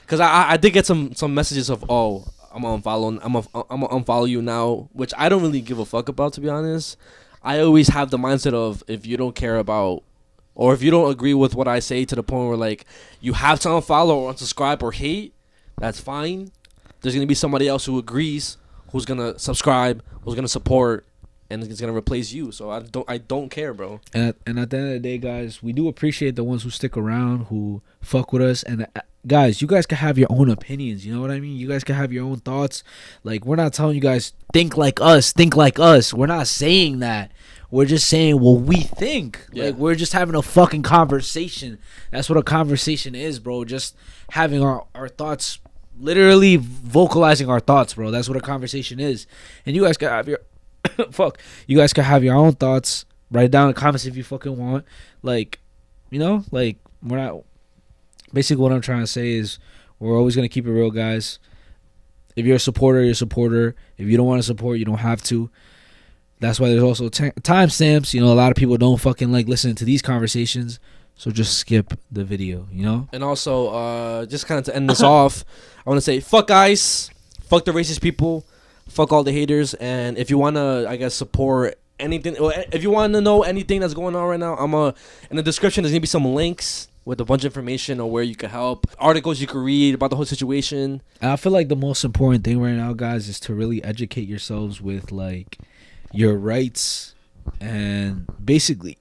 because I did get some messages of, oh, I'm gonna unfollow you now, which I don't really give a fuck about, to be honest. I always have the mindset of, if you don't care about, or if you don't agree with what I say to the point where like you have to unfollow or unsubscribe or hate, that's fine. There's gonna be somebody else who agrees, who's gonna subscribe, who's gonna support, and it's gonna replace you. So I don't care, bro. And at the end of the day, guys, we do appreciate the ones who stick around, who fuck with us. And guys, you guys can have your own opinions. You know what I mean? You guys can have your own thoughts. Like, we're not telling you guys think like us. We're not saying that. We're just saying what we think. Yeah. Like, we're just having a fucking conversation. That's what a conversation is, bro. Just having our thoughts, literally vocalizing our thoughts, bro. That's what a conversation is. And you guys can have your you guys can have your own thoughts. Write it down in the comments if you fucking want. Like, you know, like, we're not. Basically, what I'm trying to say is, we're always gonna keep it real, guys. If you're a supporter, you're a supporter. If you don't want to support, you don't have to. That's why there's also timestamps. You know, a lot of people don't fucking like listening to these conversations, so just skip the video, you know? And also, just kind of to end this off, I want to say, fuck ICE, fuck the racist people, fuck all the haters, and if you want to, I guess, support anything, or if you want to know anything that's going on right now, in the description, there's going to be some links with a bunch of information on where you can help, articles you can read about the whole situation. And I feel like the most important thing right now, guys, is to really educate yourselves with, like, your rights and basically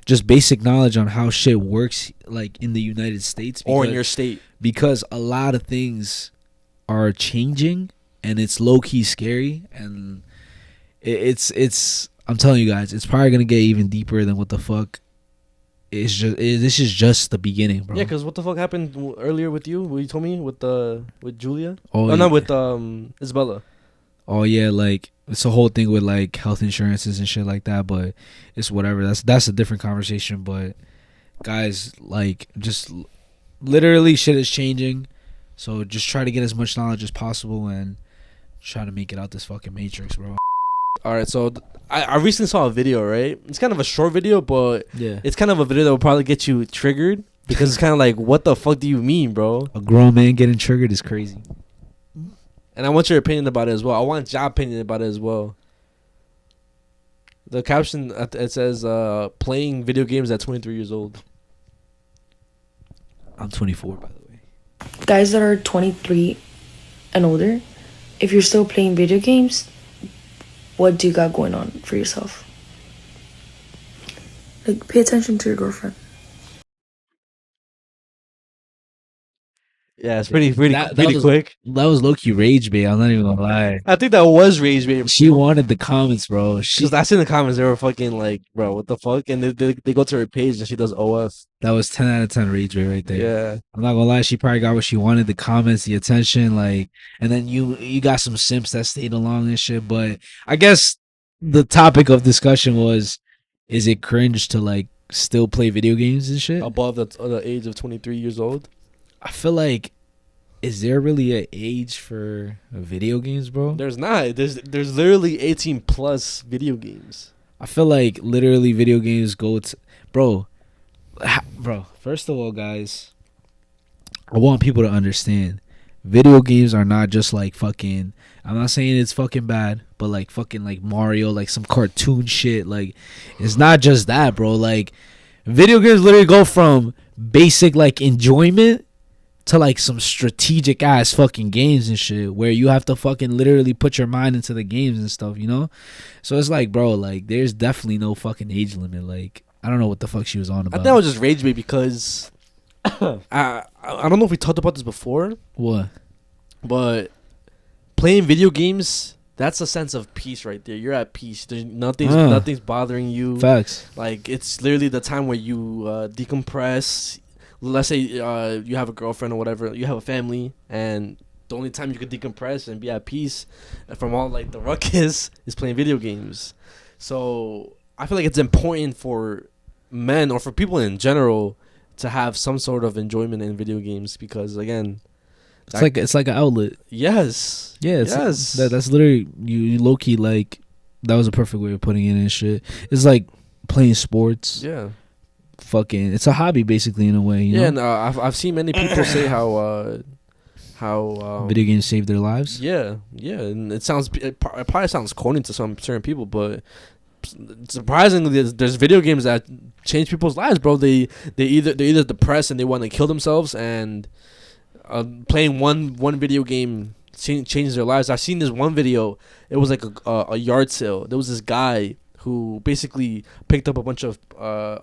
just basic knowledge on how shit works, like, in the United States, or in your state, because a lot of things are changing and it's low-key scary, and it's I'm telling you guys, it's probably gonna get even deeper than what the fuck. This is just the beginning, bro. Yeah, because what the fuck happened earlier with you? What you told me with Julia? Oh, no, with Isabella. Oh yeah, like, it's a whole thing with like health insurances and shit like that, but it's whatever. That's a different conversation. But guys, like, just literally shit is changing, so just try to get as much knowledge as possible and try to make it out this fucking matrix, bro. All right, so I recently saw a video, right? It's kind of a short video, but yeah, it's kind of a video that will probably get you triggered, because it's kind of like, what the fuck do you mean, bro? A grown man getting triggered is crazy. And I want your opinion about it as well. I want your opinion about it as well. The caption it says playing video games at 23 years old. I'm 24, by the way. Guys that are 23 and older, if you're still playing video games, what do you got going on for yourself? Like, pay attention to your girlfriend. Yeah, it's pretty That was, quick. That was low-key rage bait. I'm not even gonna lie. I think that was rage bait. She wanted the comments, bro. Because I seen the comments, they were fucking like, bro, what the fuck? And they go to her page and she does OF. That was 10 out of 10 rage bait right there. Yeah. I'm not gonna lie, she probably got what she wanted, the comments, the attention, like, and then you got some simps that stayed along and shit. But I guess the topic of discussion was, is it cringe to like still play video games and shit? Above the age of 23 years old? I feel like, is there really an age for video games, bro? There's not. There's literally 18 plus video games. I feel like literally video games go to, bro. First of all, guys, I want people to understand, video games are not just like fucking. I'm not saying it's fucking bad, but like fucking like Mario, like some cartoon shit. Like, it's not just that, bro. Like, video games literally go from basic like enjoyment to like some strategic ass fucking games and shit where you have to fucking literally put your mind into the games and stuff, you know? So it's like, bro, like there's definitely no fucking age limit. Like, I don't know what the fuck she was on about. I think I was just rage bait because I don't know if we talked about this before. What? But playing video games, that's a sense of peace right there. You're at peace. There's nothing's bothering you. Facts. Like, it's literally the time where you decompress. Let's say you have a girlfriend or whatever, you have a family, and the only time you can decompress and be at peace from all like the ruckus is playing video games. So I feel like it's important for men or for people in general to have some sort of enjoyment in video games because, again, it's like an outlet. Yes. Yeah. Yes. That's literally you low key like that was a perfect way of putting it in shit. It's like playing sports. Yeah. Fucking, it's a hobby basically in a way. You know? And I've seen many people say how video games save their lives. Yeah, and it probably sounds corny to some certain people, but surprisingly, there's video games that change people's lives, bro. They're either depressed and they want to kill themselves, and playing one video game changes their lives. I've seen this one video. It was like a yard sale. There was this guy who basically picked up a bunch of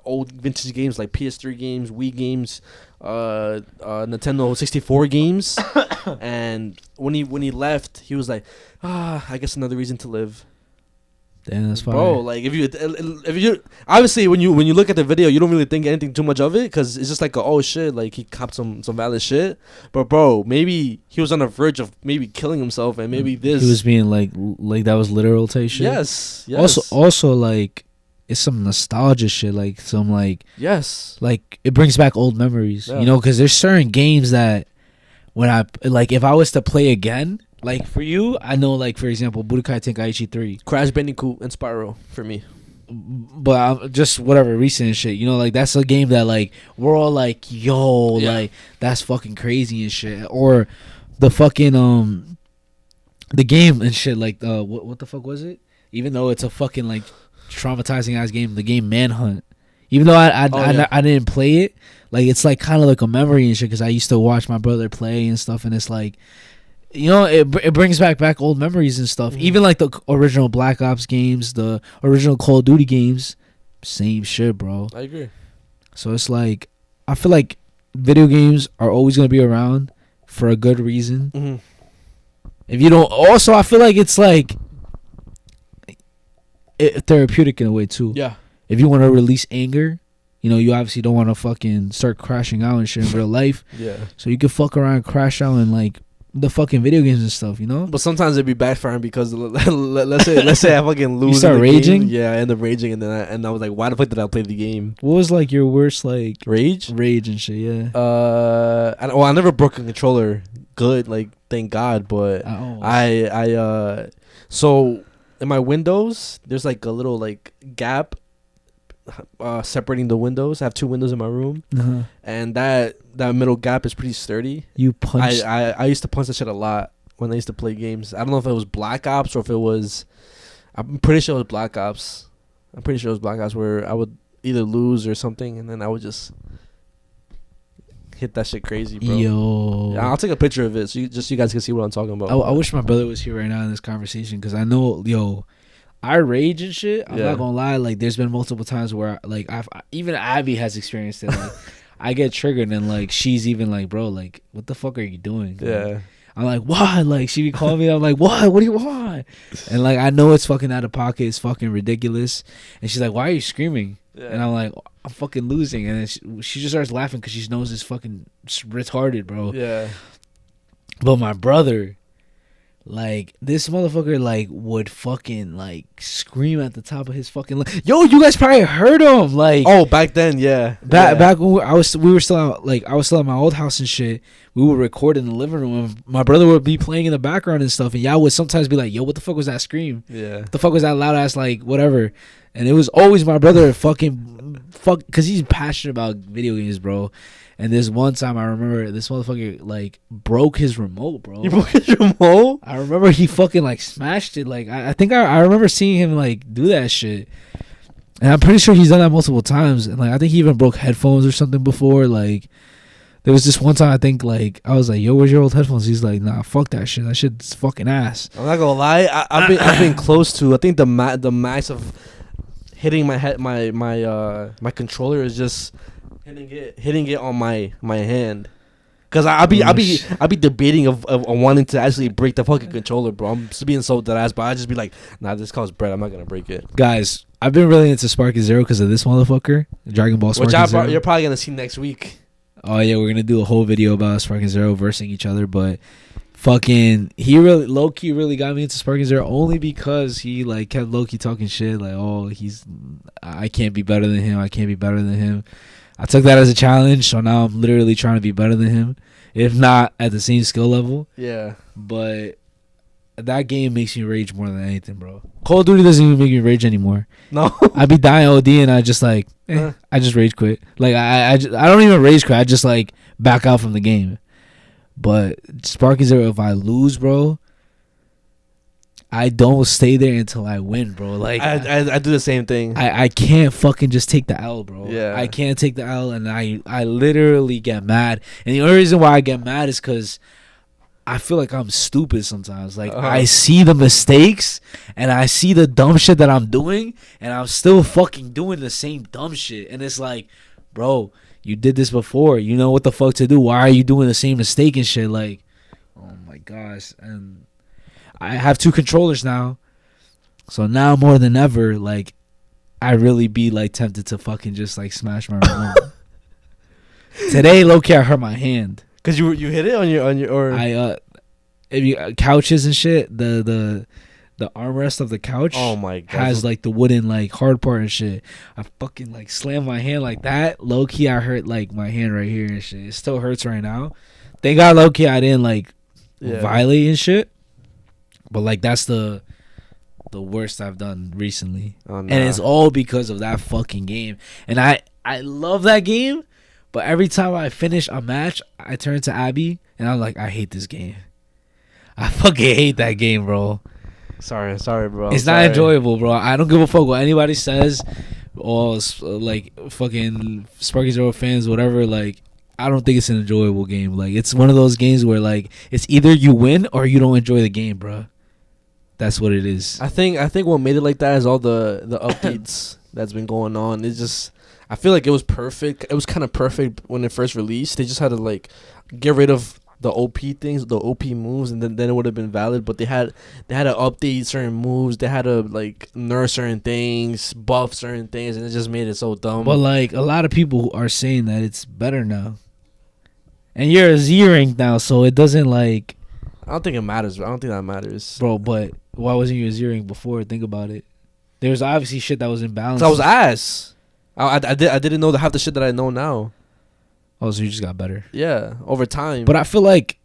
old vintage games like PS3 games, Wii games, Nintendo 64 games, and when he left, he was like, I guess another reason to live. Damn, that's fine, bro. Like if you obviously when you look at the video, you don't really think anything too much of it because it's just like oh shit, like he copped some valid shit. But bro, maybe he was on the verge of maybe killing himself, and maybe this he was being like that was literal type shit. Yes. Also like it's some nostalgia shit, like some like yes, like it brings back old memories. Yeah. You know, because there's certain games that when I like if I was to play again. Like, for you, I know, like, for example, Budokai Tenkaichi 3. Crash Bandicoot and Spyro, for me. But just whatever, recent shit. You know, like, that's a game that, like, we're all like, yo, like, that's fucking crazy and shit. Or the fucking, the game and shit, like, what the fuck was it? Even though it's a fucking, like, traumatizing ass game, the game Manhunt. Even though I didn't play it, like, it's, like, kind of like a memory and shit, because I used to watch my brother play and stuff, and it's, like, you know, it brings back old memories and stuff. Even like the original Black Ops games, the original Call of Duty games, same shit, bro. I agree. So it's like, I feel like video games are always going to be around for a good reason. Mm-hmm. If you don't, also I feel like it's like therapeutic in a way too. Yeah. If you want to release anger, you know, you obviously don't want to fucking start crashing out and shit in real life. Yeah. So you can fuck around and crash out and like the fucking video games and stuff, you know. But sometimes it'd be backfiring because let's say I fucking lose. You start raging. Yeah, I end up raging, and then I was like, why the fuck did I play the game? What was like your worst like rage and shit? Yeah. I never broke a controller. Good, like thank God. But so in my windows, there's like a little like gap separating the windows. I have two windows in my room, and that middle gap is pretty sturdy. You punch. I used to punch that shit a lot when I used to play games. I don't know if it was Black Ops or if it was. I'm pretty sure it was Black Ops. I'm pretty sure it was blackouts where I would either lose or something, and then I would just hit that shit crazy, bro. Yo, Yeah, I'll take a picture of it so you guys can see what I'm talking about. I wish my brother was here right now in this conversation because I know, yo, I rage and shit. I'm not gonna lie. Like, there's been multiple times where, like, even Abby has experienced it. Like, I get triggered and like she's even like, bro, like, what the fuck are you doing? Yeah. I'm like, what? Like, she be calling me. I'm like, what? What do you want? And like, I know it's fucking out of pocket. It's fucking ridiculous. And she's like, why are you screaming? Yeah. And I'm like, I'm fucking losing. And then she just starts laughing because she knows it's fucking retarded, bro. Yeah. But my brother, like, this motherfucker, like, would fucking, like, scream at the top of his fucking yo, you guys probably heard him, like, oh, back then, yeah, back when we were still out, like, I was still at my old house and shit. We would record in the living room, and my brother would be playing in the background and stuff, and y'all would sometimes be like, yo, what the fuck was that scream? Yeah, what the fuck was that loud ass, like, whatever. And it was always my brother because he's passionate about video games, bro. And this one time, I remember this motherfucker, like, broke his remote, bro. You broke his remote? I remember he fucking, like, smashed it. Like, I think I remember seeing him, like, do that shit. And I'm pretty sure he's done that multiple times. And, like, I think he even broke headphones or something before. Like, there was this one time, I think, like, I was like, yo, where's your old headphones? He's like, nah, fuck that shit. That shit's fucking ass. I'm not gonna lie. I've been close to, I think the max of hitting my head, my controller is just hitting it on my hand, cause I'll be debating of wanting to actually break the fucking controller, bro. I'm just being so dead ass, but I just be like, nah, this costs bread. I'm not gonna break it. Guys, I've been really into Sparking Zero because of this motherfucker, Dragon Ball Sparking Zero. You're probably gonna see next week. Oh yeah, we're gonna do a whole video about Sparking Zero versing each other, but fucking, he really low-key really got me into Sparking Zero only because he, like, kept low-key talking shit, like, oh, I can't be better than him, I can't be better than him. I took that as a challenge, so now I'm literally trying to be better than him, if not at the same skill level. Yeah. But that game makes me rage more than anything, bro. Call of Duty doesn't even make me rage anymore. No. I be dying OD and I just, like, I just rage quit. Like, I don't even rage quit, I just, like, back out from the game. But Sparking Zero, if I lose, bro, I don't stay there until I win, bro. Like, I do the same thing. I can't fucking just take the L, bro. Yeah. I can't take the L, and I literally get mad. And the only reason why I get mad is because I feel like I'm stupid sometimes. Like, I see the mistakes, and I see the dumb shit that I'm doing, and I'm still fucking doing the same dumb shit. And it's like, bro, you did this before. You know what the fuck to do. Why are you doing the same mistake and shit? Like, oh my gosh. And I have 2 controllers now. So now more than ever, like, I really be, like, tempted to fucking just, like, smash my remote. Today, low-key, I hurt my hand. Cause you hit it on your or if you couches and shit, the armrest of the couch, oh my God, has, like, the wooden, like, hard part and shit. I fucking, like, slammed my hand like that. Low key, I hurt, like, my hand right here and shit. It still hurts right now. Thank God, low key, I didn't, like, violate and shit. But, like, that's the worst I've done recently. Oh, nah. And it's all because of that fucking game. And I love that game. But every time I finish a match, I turn to Abby and I'm like, I hate this game. I fucking hate that game, bro. Sorry, bro. It's not enjoyable, bro. I don't give a fuck what anybody says. Or, like, fucking Sparky Zero fans, whatever. Like, I don't think it's an enjoyable game. Like, it's one of those games where, like, it's either you win or you don't enjoy the game, bro. That's what it is. I think what made it like that is all the updates that's been going on. It's just, I feel like it was perfect. It was kind of perfect when it first released. They just had to, like, get rid of the OP things, the OP moves, and then it would have been valid. But they had to update certain moves. They had to, like, nerf certain things, buff certain things, and it just made it so dumb. But, like, a lot of people are saying that it's better now. And you're a Z rank now, so it doesn't, like, I don't think it matters. I don't think that matters, bro. But why wasn't you a Z rank before? Think about it. There's obviously shit that was imbalanced. So I was ass. I didn't know half the shit that I know now. Oh, so you just got better. Yeah, over time. But I feel like,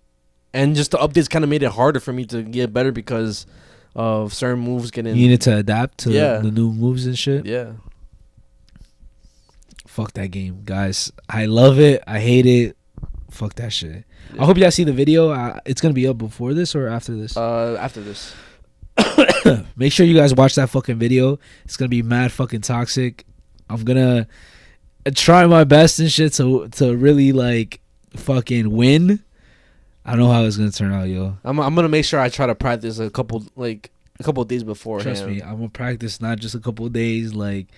and just the updates kind of made it harder for me to get better because of certain moves getting. You needed to adapt to the new moves and shit. Yeah. Fuck that game, guys. I love it. I hate it. Fuck that shit. Yeah. I hope y'all see the video. It's gonna be up before this or after this? After this. Make sure you guys watch that fucking video. It's gonna be mad fucking toxic. I'm gonna try my best and shit to really like fucking win. I don't know how it's gonna turn out, yo. I'm gonna make sure I try to practice a couple of days before. Trust me, I'm gonna practice not just a couple of days. Like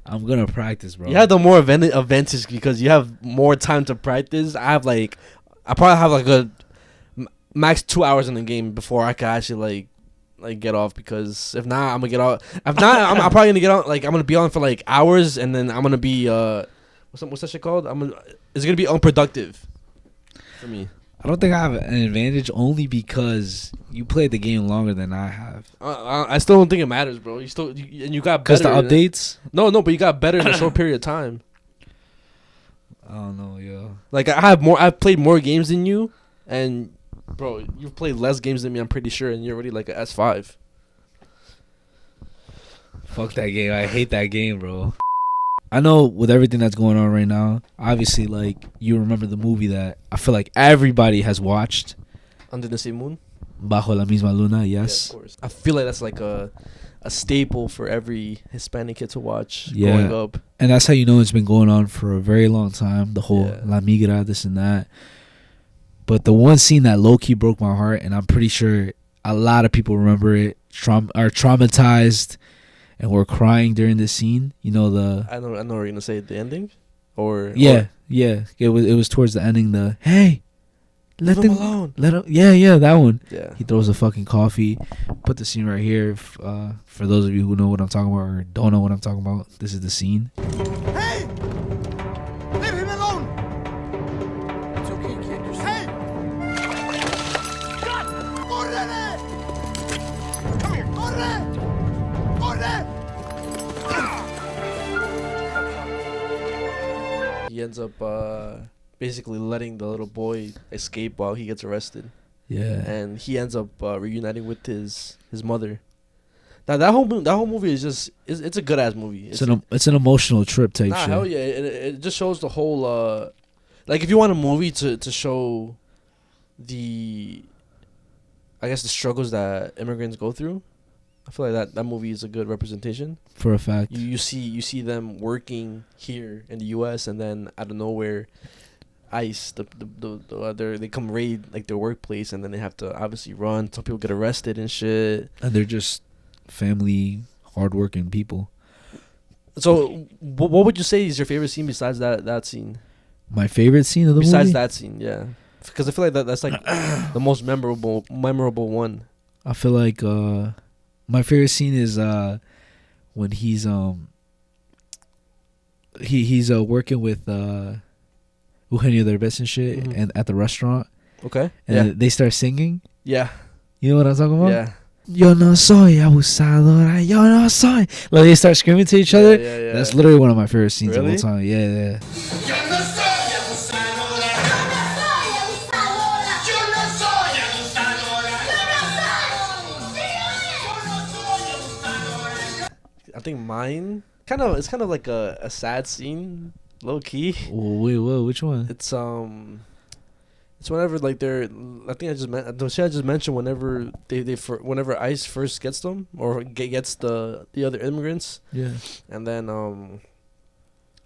I'm gonna practice, bro. You have the more advantage because you have more time to practice. I probably have like a max 2 hours in the game before I can actually like get off, because if not, I'm gonna get out. If not, I'm probably gonna get on. Like I'm gonna be on for like hours, and then I'm gonna be what's that shit called? It's gonna be unproductive for me. I don't think I have an advantage only because you played the game longer than I have. I still don't think it matters, bro. You got better. Because the updates? No, but you got better in a short period of time. I don't know, yo. Like I've played more games than you, and bro, you've played less games than me, I'm pretty sure, and you're already like an S5. Fuck that game. I hate that game, bro. I know with everything that's going on right now, obviously, like, you remember the movie that I feel like everybody has watched. Under the Same Moon? Bajo la misma luna, yes. Yeah, of course. I feel like that's like a staple for every Hispanic kid to watch growing up. And that's how you know it's been going on for a very long time. The whole La Migra, this and that. But the one scene that low-key broke my heart, and I'm pretty sure a lot of people remember it, are traumatized, and were crying during this scene. You know I know what you're gonna say. The ending, or yeah. It was towards the ending. The hey, let them alone. Let him. Yeah, that one. Yeah. He throws the fucking coffee. Put the scene right here. For those of you who know what I'm talking about or don't know what I'm talking about, this is the scene. Hey, leave him alone. It's okay, kid. You're safe. Corre! Come here. Corre! He ends up basically letting the little boy escape while he gets arrested. Yeah. And he ends up reuniting with his mother. Now that whole movie is just it's a good ass movie. It's an emotional trip type shit. Hell yeah! It just shows the whole like if you want a movie to show the the struggles that immigrants go through, I feel like that movie is a good representation. For a fact. You see them working here in the U.S. and then out of nowhere, ICE they come raid like their workplace, and then they have to obviously run. Some people get arrested and shit. And they're just family, hardworking people. So, what would you say is your favorite scene besides that scene? My favorite scene of the movie? Besides that scene, yeah. Because I feel like that's like the most memorable one. I feel like my favorite scene is when he's working with Eugenio Derbez and shit, and at the restaurant. Okay. And they start singing. Yeah. You know what I'm talking about? Yeah. Yo no soy abusadora, yo no soy. Like they start screaming to each other. Yeah. That's literally one of my favorite scenes of all time. Yeah. Yo no soy abusadora. Yo no soy abusadora. I think mine it's kind of like a sad scene, low key. Wait, which one? It's whenever like I think I just mentioned whenever whenever ICE first gets them or gets the other immigrants. Yeah. And then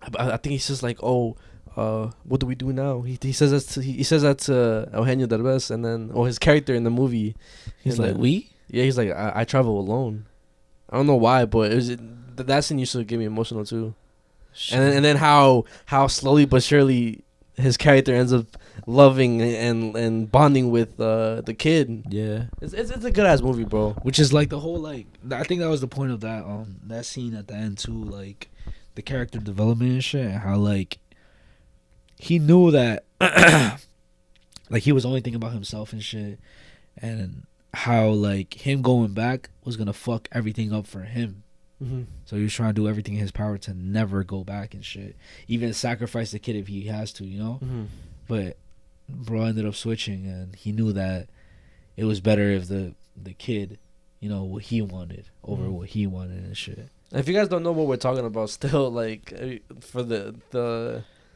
I think he's just like, oh, what do we do now? He says that to Eugenio Derbez, and then his character in the movie. He's like, we? Yeah, he's like, I travel alone. I don't know why, but that scene used to get me emotional too. Shit. And then how slowly but surely his character ends up loving and bonding with the kid. Yeah, it's a good ass movie, bro. Which is like the whole I think that was the point of that scene at the end too, like the character development and shit, and how like he knew that like he was only thinking about himself and shit, and how like him going back was gonna fuck everything up for him. Mm-hmm. So he was trying to do everything in his power to never go back and shit, even sacrifice the kid if he has to, you know. Mm-hmm. But bro ended up switching, and he knew that it was better if the kid, you know, what he wanted over what he wanted and shit. If you guys don't know what we're talking about, still like for the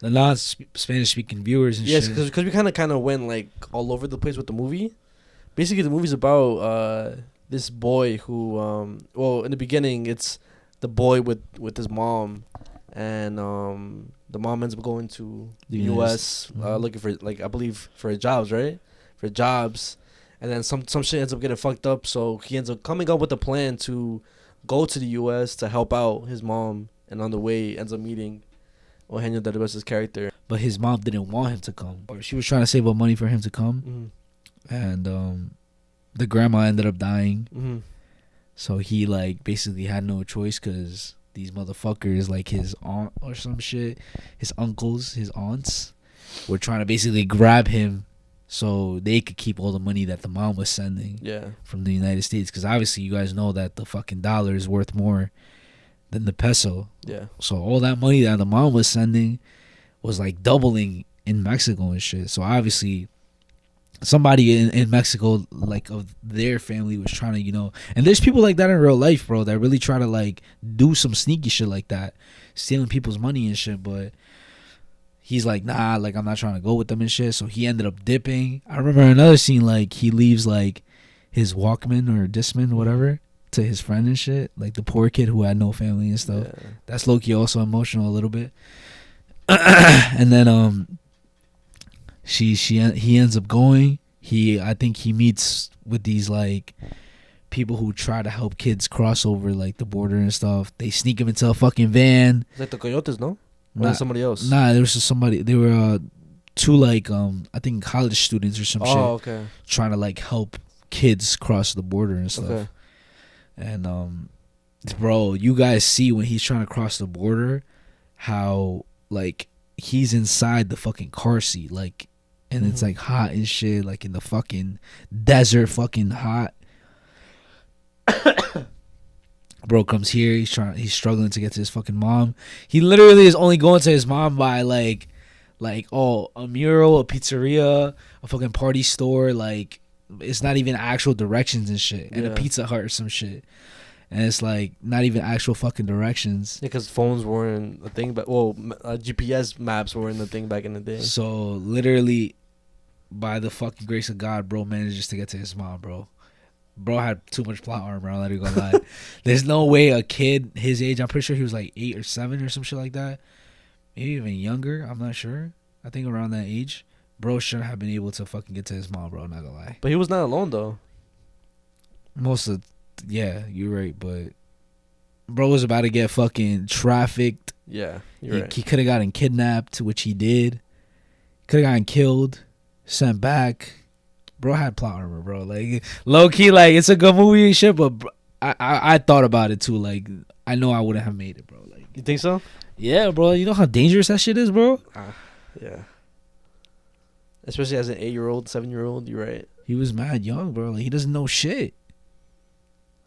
non-Spanish speaking viewers and shit. Yes, because we kind of went like all over the place with the movie. Basically, the movie's about this boy who well, in the beginning it's the boy with his mom, and the mom ends up going to the US looking for, like, I believe for jobs, right? For jobs. And then some shit ends up getting fucked up, so he ends up coming up with a plan to go to the US to help out his mom, and on the way ends up meeting Eugenio Derbez's character. But his mom didn't want him to come, or she was trying to save up money for him to come, and the grandma ended up dying. So he, like, basically had no choice, because these motherfuckers, like his aunt or some shit, his uncles, his aunts, were trying to basically grab him so they could keep all the money that the mom was sending from the United States. Because obviously you guys know that the fucking dollar is worth more than the peso. Yeah. So all that money that the mom was sending was like doubling in Mexico and shit. So obviously somebody in Mexico, like, of their family was trying to, you know, and there's people like that in real life, bro, that really try to, like, do some sneaky shit like that, stealing people's money and shit. But he's like, nah, like, I'm not trying to go with them and shit. So he ended up dipping. I remember another scene, like, he leaves, like, his Walkman or Discman, whatever, to his friend and shit, like the poor kid who had no family and stuff. That's low-key also emotional a little bit. And then he ends up going. I think he meets with these, like, people who try to help kids cross over, like, the border and stuff. They sneak him into a fucking van. It's like the Coyotes, no? Or somebody else? Nah, there was just somebody. They were two, like, I think college students or some shit. Oh, okay. Trying to, like, help kids cross the border and stuff. Okay. And bro, you guys see when he's trying to cross the border how, like, he's inside the fucking car seat, like, and it's like hot and shit, like in the fucking desert, fucking hot. Bro comes here, he's struggling to get to his fucking mom. He literally is only going to his mom by like a mural, a pizzeria, a fucking party store, like, it's not even actual directions and shit, and a Pizza Hut or some shit, and it's like not even actual fucking directions. Yeah, because phones weren't a thing, but GPS maps weren't a thing back in the day. So literally, by the fucking grace of God, bro manages to get to his mom, bro. Bro had too much plot armor, I'll let you go lie. There's no way a kid his age, I'm pretty sure he was like 8 or 7 or some shit like that, maybe even younger, I'm not sure, I think around that age, bro shouldn't have been able to fucking get to his mom, bro, not gonna lie. But he was not alone, though. Yeah, you're right, but bro was about to get fucking trafficked. Yeah, you're right. He could have gotten kidnapped, which he did. Could have gotten killed, sent back. Bro had plot armor, bro. Like, low key, like, it's a good movie and shit, but bro, I thought about it too. Like, I know I wouldn't have made it, bro. Like, you think so? Yeah, bro. You know how dangerous that shit is, bro? Yeah. Especially as an 8-year-old, 7-year-old, you're right. He was mad young, bro. Like, he doesn't know shit.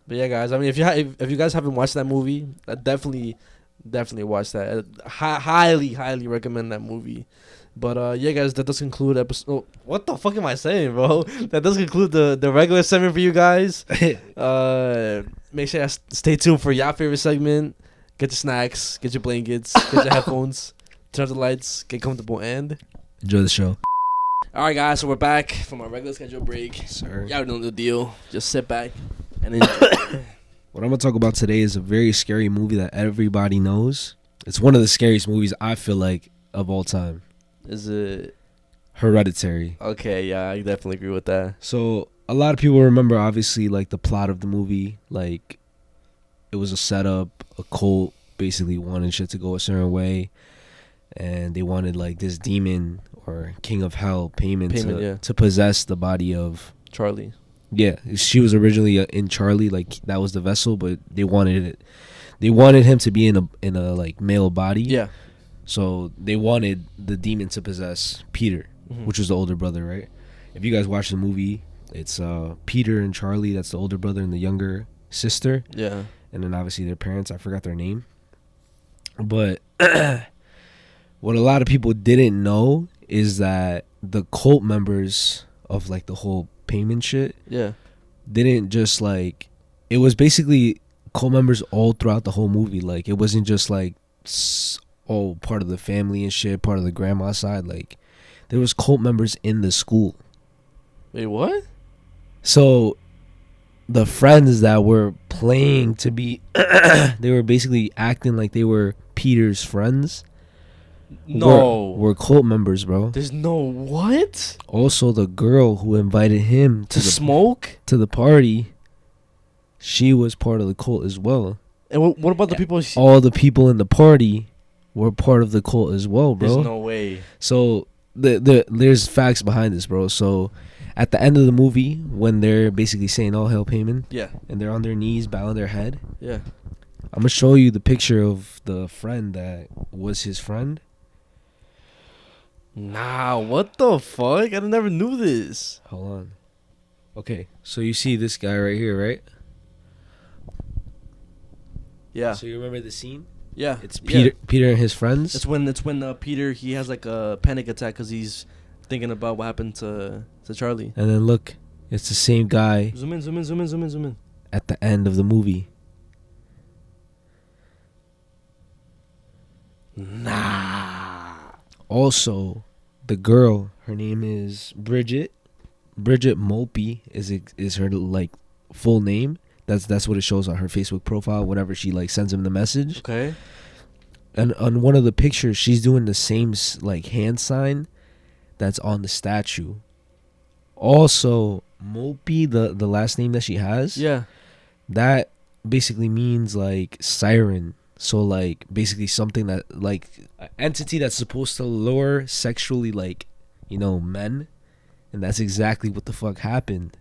But yeah, guys. I mean, if you guys haven't watched that movie, definitely watch that. Highly recommend that movie. But yeah, guys, that does conclude episode. Oh, what the fuck am I saying, bro? That does conclude the regular segment for you guys. Make sure you stay tuned for your favorite segment. Get your snacks, get your blankets, get your headphones, turn off the lights, get comfortable, and enjoy the show. All right, guys, so we're back from our regular schedule break. Sir, y'all know the deal. Just sit back and enjoy. What I'm gonna talk about today is a very scary movie that everybody knows. It's one of the scariest movies I feel like of all time. Is it Hereditary? Okay, yeah, I definitely agree with that. So a lot of people remember, obviously, like, the plot of the movie. Like, it was a setup. A cult basically wanted shit to go a certain way, and they wanted, like, this demon or king of hell payment to possess the body of Charlie. Yeah, she was originally in Charlie, like, that was the vessel, but they wanted him to be in a like male body. Yeah. So they wanted the demon to possess Peter, which was the older brother, right? If you guys watch the movie, it's Peter and Charlie, that's the older brother, and the younger sister. Yeah. And then obviously their parents, I forgot their name. But what a lot of people didn't know is that the cult members of, like, the whole payment shit, didn't just, like, it was basically cult members all throughout the whole movie. Like, it wasn't just like part of the family and shit, part of the grandma side. Like, there was cult members in the school. Wait, what? So the friends that were playing to be, they were basically acting like they were Peter's friends. No. Were cult members, bro. There's no what? Also, the girl who invited him To smoke? to the party, she was part of the cult as well. And what about the people? All the people in the party were part of the cult as well, bro. There's no way. So there's facts behind this, bro. So at the end of the movie, when they're basically saying all hail Payman, Yeah. and they're on their knees, bowing their head, Yeah. I'm gonna show you the picture of the friend that was his friend. Nah, what the fuck? I never knew this. Hold on. Okay, so you see this guy right here, right? Yeah. So you remember the scene? Yeah. It's Peter and his friends. It's when Peter, he has like a panic attack because he's thinking about what happened to Charlie. And then look, it's the same guy Zoom in, zoom in, zoom in, zoom in, zoom in. at the end of the movie. Nah. Also, the girl, her name is Bridget. Bridget Mulpey is her like full name. That's what it shows on her Facebook profile whenever she like sends him the message. Okay. And on one of the pictures, she's doing the same like hand sign that's on the statue. Also, Mulpey, the last name that she has, Yeah. that basically means like siren. So like basically something that like an entity that's supposed to lure sexually like, you know, men. And that's exactly what the fuck happened.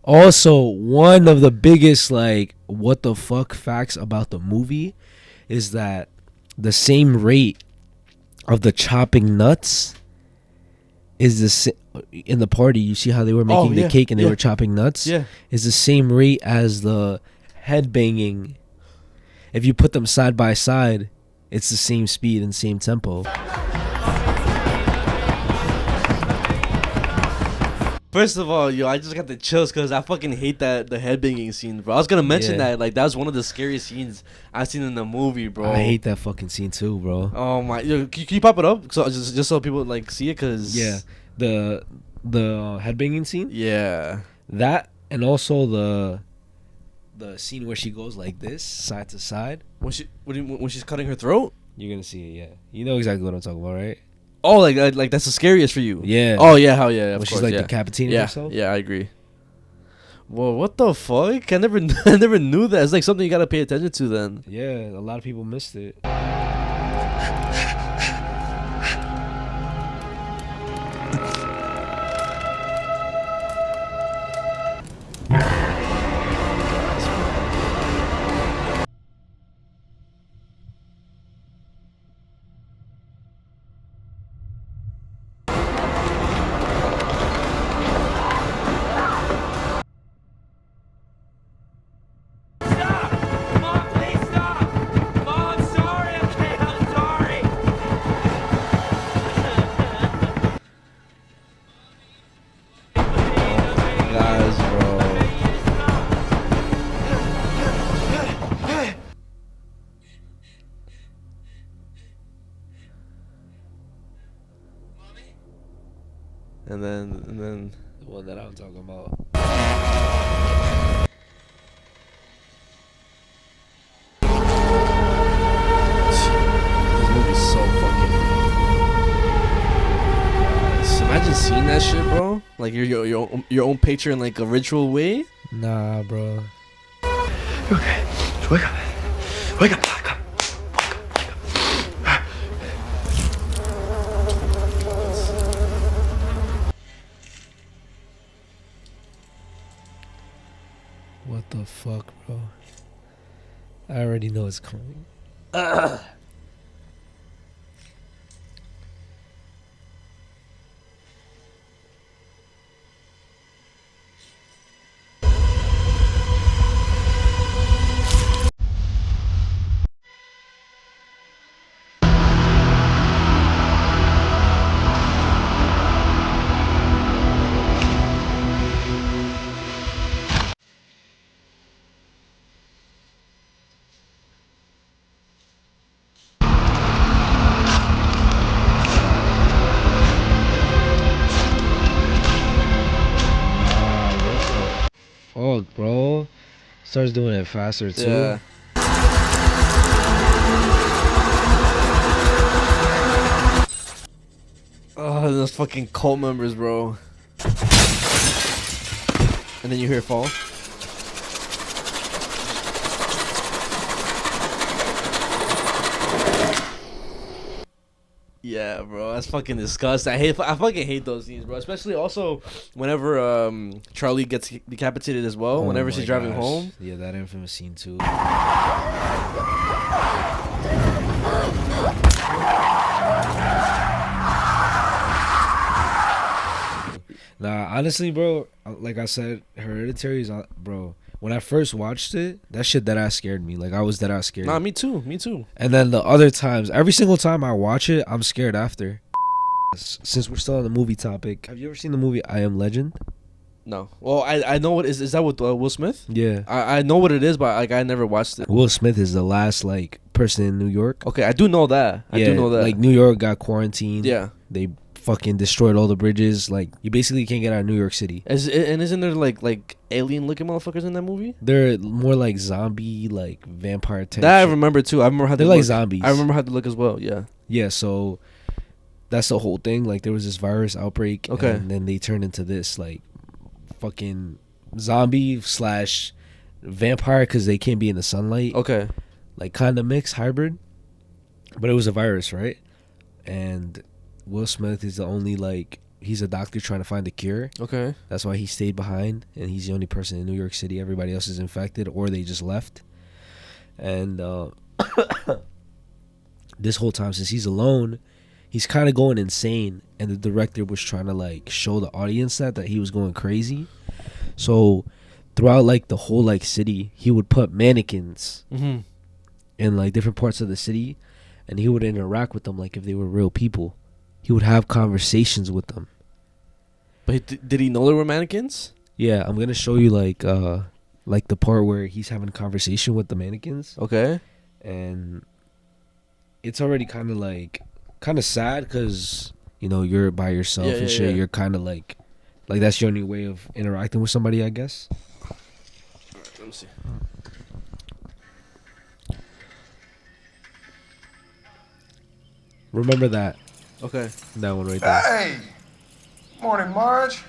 Also, one of the biggest like what the fuck facts about the movie is that the same rate of the chopping nuts is in the party. You see how they were making the cake and they were chopping nuts? Yeah. Is the same rate as the head banging. If you put them side by side, it's the same speed and same tempo. First of all, yo, I just got the chills because I fucking hate the headbanging scene, bro. I was gonna mention that, like, that was one of the scariest scenes I've seen in the movie, bro. I hate that fucking scene too, bro. Oh my, yo, can you pop it up so just so people like see it? Cause Yeah, the headbanging scene. Yeah, that and also the scene where she goes like this, side to side. When she's cutting her throat. You're gonna see it, yeah. You know exactly what I'm talking about, right? Oh, like that's the scariest for you. Yeah. Oh yeah, hell yeah. Of When course, she's like yeah. decapitating yeah. herself. Yeah, I agree. Whoa, what the fuck? I never knew that. It's like something you gotta pay attention to then. Yeah, a lot of people missed it. And then the one that I'm talking about. This movie's so fucking. Imagine seeing that shit, bro. Like your own picture in like a ritual way. Nah, bro. Okay, wake up. Wake up. What the fuck, bro? I already know it's coming. Starts doing it faster too. Yeah. Oh, those fucking cult members, bro. And then you hear it fall. Yeah, bro, that's fucking disgusting. I fucking hate those scenes, bro. Especially also whenever Charlie gets decapitated as well. Whenever she's driving home. Yeah, that infamous scene too. Nah, honestly, bro, like I said, Hereditary is, bro. When I first watched it, that shit that ass scared me. Like I was that ass scared. Nah, me too. Me too. And then the other times, every single time I watch it, I'm scared after. Since we're still on the movie topic, have you ever seen the movie I Am Legend? No. Well, I know what is that with Will Smith? Yeah. I know what it is, but like I never watched it. Will Smith is the last like person in New York. Okay, I do know that. I do know that. Like New York got quarantined. Yeah. They fucking destroyed all the bridges. Like you basically can't get out of New York City. And isn't there like alien looking motherfuckers in that movie? They're more like zombie, like vampire type. That shit. I remember too. I remember how they're they like look. zombies. I remember how they look as well. Yeah. Yeah. So that's the whole thing. Like there was this virus outbreak. Okay. And then they turned into this like fucking zombie / vampire because they can't be in the sunlight. Okay. Like kind of mixed hybrid, but it was a virus, right? And Will Smith is the only like he's a doctor trying to find a cure. Okay. That's why he stayed behind, and he's the only person in New York City. Everybody else is infected, or they just left. And this whole time, since he's alone, he's kind of going insane. And the director was trying to like show the audience that he was going crazy. So throughout like the whole like city, he would put mannequins in like different parts of the city, and he would interact with them like if they were real people. He would have conversations with them. But did he know there were mannequins? Yeah, I'm gonna show you like the part where he's having a conversation with the mannequins. Okay. And it's already kind of sad because you know you're by yourself and shit. Yeah. You're kind of like that's your only way of interacting with somebody, I guess. Let me see. Remember that. Okay. That one right there. Hey! Morning, Marge.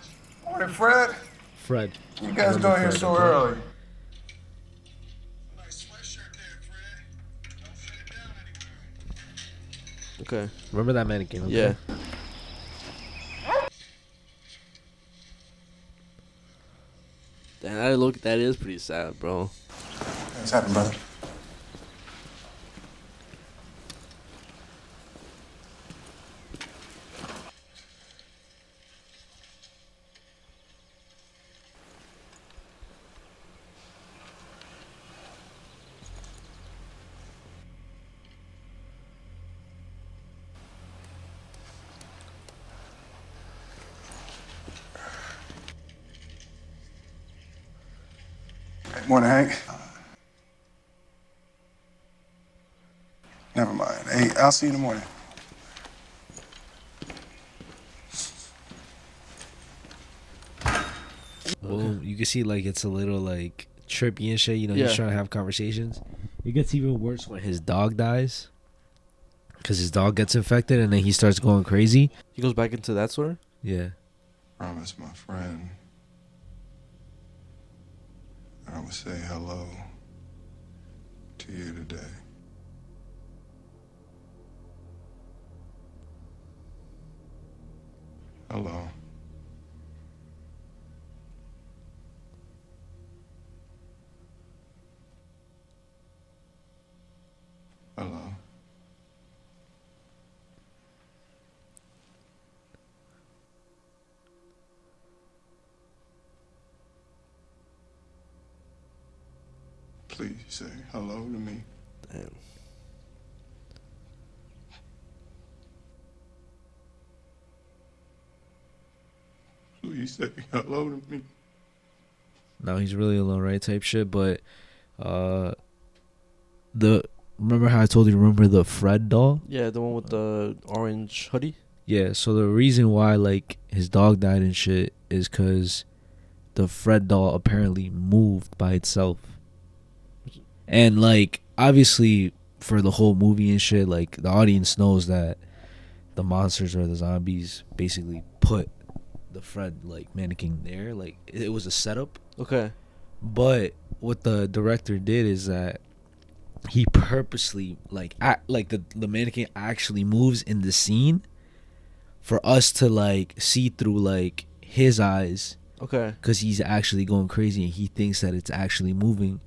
Morning, Fred. Fred. You guys doing here so early? Okay. Remember that mannequin? Okay? Yeah. Damn, that is pretty sad, bro. What's happened, brother? Morning, Hank. Never mind. Hey, I'll see you in the morning. Well, you can see like it's a little like trippy and shit. You know, Yeah. he's trying to have conversations. It gets even worse when his dog dies, because his dog gets infected and then he starts going crazy. He goes back into that sort of? Yeah. Promise, my friend. I will say hello to you today. Hello. Hello. Please say hello to me. Damn. Please say hello to me. Now he's really alone, right? Type shit. But remember how I told you? Remember the Fred doll? Yeah, the one with the orange hoodie. Yeah. So the reason why like his dog died and shit is because the Fred doll apparently moved by itself. And like obviously for the whole movie and shit, like the audience knows that the monsters or the zombies basically put the front like mannequin there. Like it was a setup. Okay. But what the director did is that he purposely like the mannequin actually moves in the scene for us to like see through like his eyes. Okay. Because he's actually going crazy and he thinks that it's actually moving,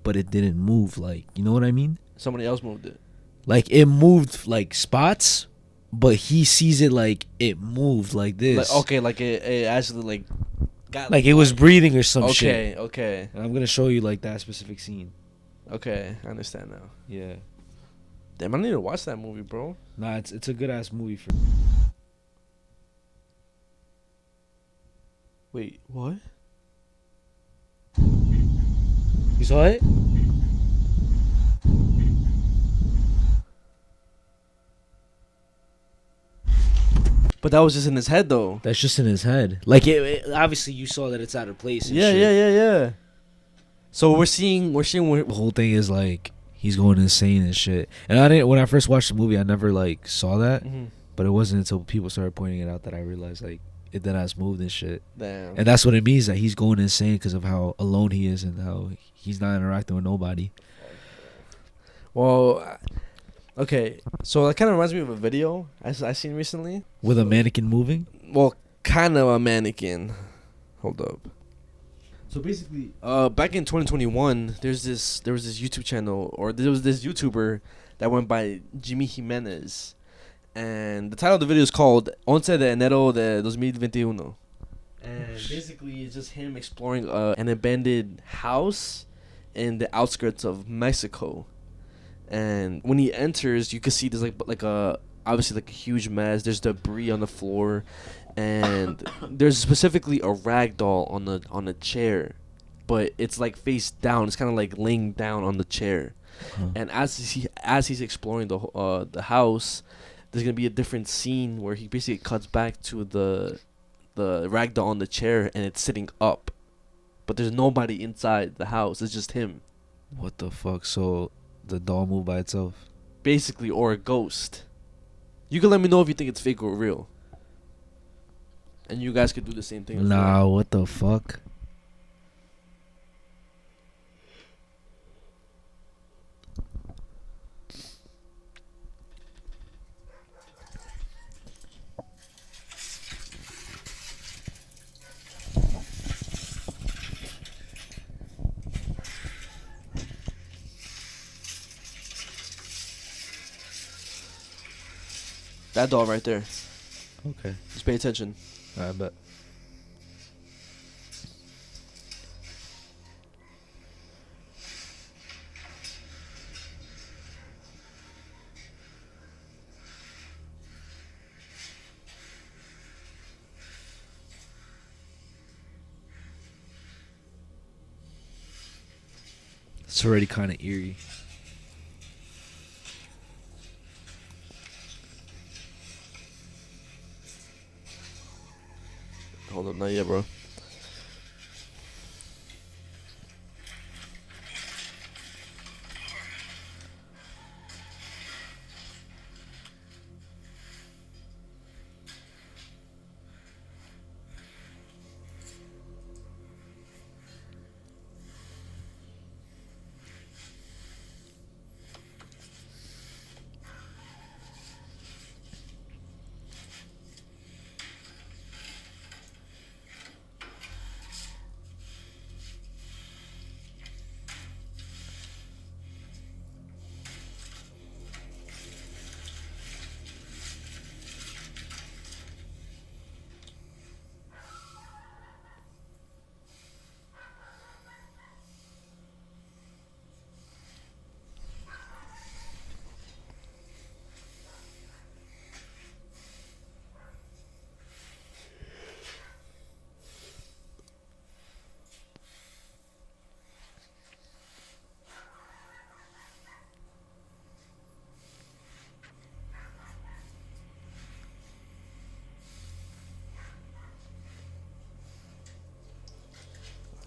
but it didn't move. Like, you know what I mean? Somebody else moved it. Like it moved like spots, but he sees it like it moved like this. Like, okay, like it actually like got like it was breathing or some shit. Okay, okay. And I'm gonna show you like that specific scene. Okay, I understand now. Yeah. Damn, I need to watch that movie, bro. Nah, it's a good ass movie for. Wait, what? You saw it? But that was just in his head, though. That's just in his head. Like obviously you saw that it's out of place. And Yeah, shit. yeah. So we're seeing. The whole thing is like he's going insane and shit. And I didn't when I first watched the movie, I never like saw that. Mm-hmm. But it wasn't until people started pointing it out that I realized like it then has moved and shit. Damn. And that's what it means, that he's going insane because of how alone he is and how he's not interacting with nobody. Well, okay. So that kind of reminds me of a video I seen recently. With a mannequin moving? Well, kind of a mannequin. Hold up. So basically, back in 2021, there was this YouTube channel, or there was this YouTuber that went by Jimmy Jimenez, and the title of the video is called "11 de enero de 2021," and basically it's just him exploring an abandoned house in the outskirts of Mexico. And when he enters, you can see there's like a obviously like a huge mess. There's debris on the floor, and there's specifically a rag doll on the chair, but it's like face down. It's kind of like laying down on the chair. And as he's exploring the house, there's gonna be a different scene where he basically cuts back to the rag doll on the chair, and it's sitting up, but there's nobody inside the house. It's just him. What the fuck? So the doll moved by itself? Basically, or a ghost. You can let me know if you think it's fake or real. And you guys could do the same thing. Nah, what the fuck? That doll right there. Okay. Just pay attention. I bet. It's already kind of eerie. Hold up, not yet, bro.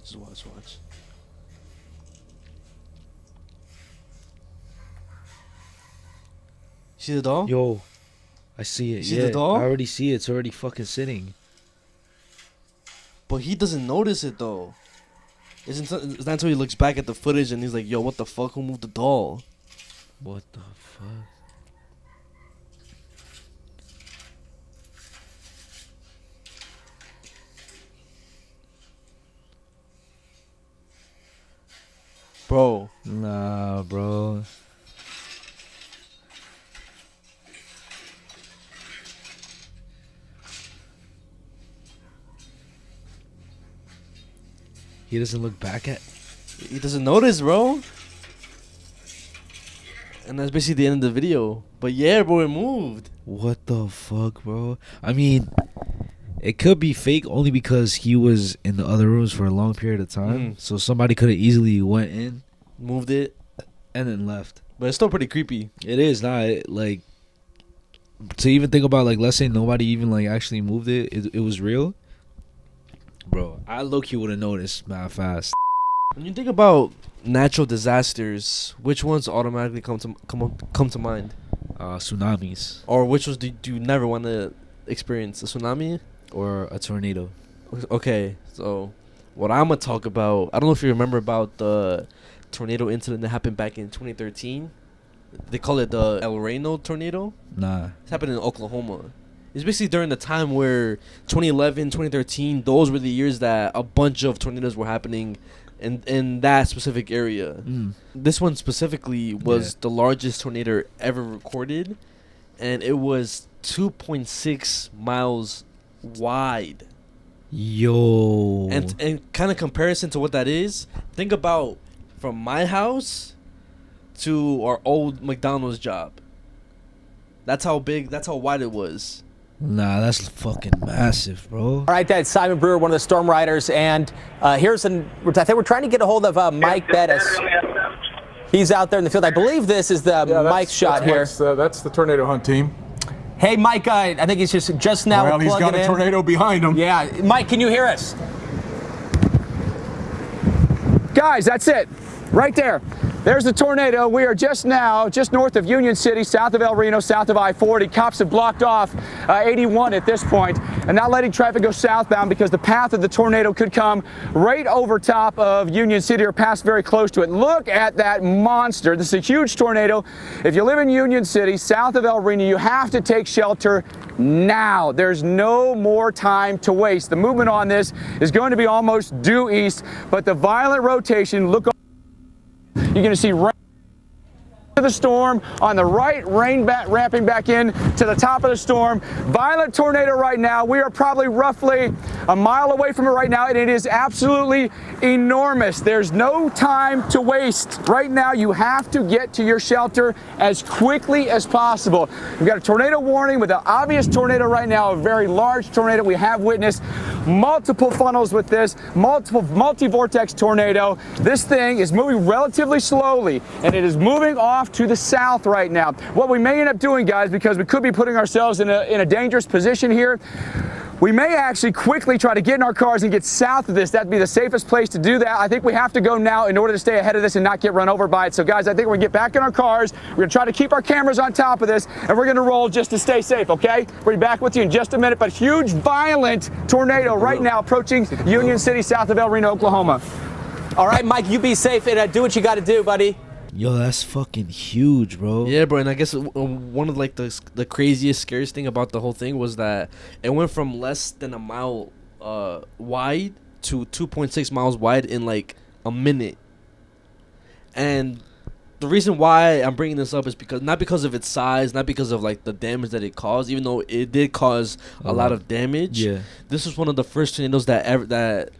Just watch. See the doll? Yo, I see it. You see yeah, the doll? I already see it. It's already fucking sitting. But he doesn't notice it though. It's not until he looks back at the footage and he's like, "Yo, what the fuck? Who moved the doll?" What the fuck? Bro. Nah, bro. He doesn't look back at. He doesn't notice, bro. And that's basically the end of the video. But yeah, bro, it moved. What the fuck, bro? I mean, it could be fake only because he was in the other rooms for a long period of time. So somebody could have easily went in, moved it, and then left. But it's still pretty creepy. It is not like to even think about. Like, let's say nobody even like actually moved it. It was real, bro. I low-key would have noticed mad fast. When you think about natural disasters, which ones automatically come to mind? Tsunamis. Or which ones do you never want to experience? A tsunami or a tornado? Okay, so what I'm gonna talk about, I don't know if you remember about the tornado incident that happened back in 2013. They call it the El Reno tornado. Nah. It happened in Oklahoma. It's basically during the time where 2011, 2013, those were the years that a bunch of tornadoes were happening in that specific area. This one specifically was the largest tornado ever recorded, and it was 2.6 miles wide. Yo. And kind of comparison to what that is, think about from my house to our old McDonald's job. That's how big, that's how wide it was. Nah, that's fucking massive, bro. All right, that's Simon Brewer, one of the storm riders, and I think we're trying to get a hold of Mike Bettis. He's out there in the field. I believe this is the Mike shot here. That's the tornado hunt team. Hey, Mike, I think he's just now Well, he's got a tornado behind him. Yeah, Mike, can you hear us? Guys, that's it. Right there. There's the tornado. We are just north of Union City, south of El Reno, south of I-40. Cops have blocked off 81 at this point and not letting traffic go southbound because the path of the tornado could come right over top of Union City or pass very close to it. Look at that monster. This is a huge tornado. If you live in Union City, south of El Reno, you have to take shelter now. There's no more time to waste. The movement on this is going to be almost due east, but the violent rotation, look, you're going to see rain to the storm on the right, rain ramping back in to the top of the storm. Violent tornado right now. We are probably roughly a mile away from it right now, and it is absolutely enormous. There's no time to waste. Right now, you have to get to your shelter as quickly as possible. We've got a tornado warning with an obvious tornado right now, a very large tornado. We have witnessed multiple funnels with this, multi-vortex tornado. This thing is moving relatively slowly, and it is moving off to the south right now. What we may end up doing, guys, because we could be putting ourselves in a dangerous position here, we may actually quickly try to get in our cars and get south of this. That'd be the safest place to do that. I think we have to go now in order to stay ahead of this and not get run over by it. So guys, I think we're gonna get back in our cars. We're gonna try to keep our cameras on top of this, and we're gonna roll just to stay safe, okay? We'll be back with you in just a minute, but huge, violent tornado right now approaching Union City, south of El Reno, Oklahoma. All right, Mike, you be safe and do what you gotta do, buddy. Yo, that's fucking huge, bro. Yeah, bro, and I guess one of like the craziest, scariest thing about the whole thing was that it went from less than a mile wide to 2.6 miles wide in like a minute. And the reason why I'm bringing this up is not because of its size, not because of like the damage that it caused, even though it did cause a lot of damage. Yeah. This was one of the first tornadoes that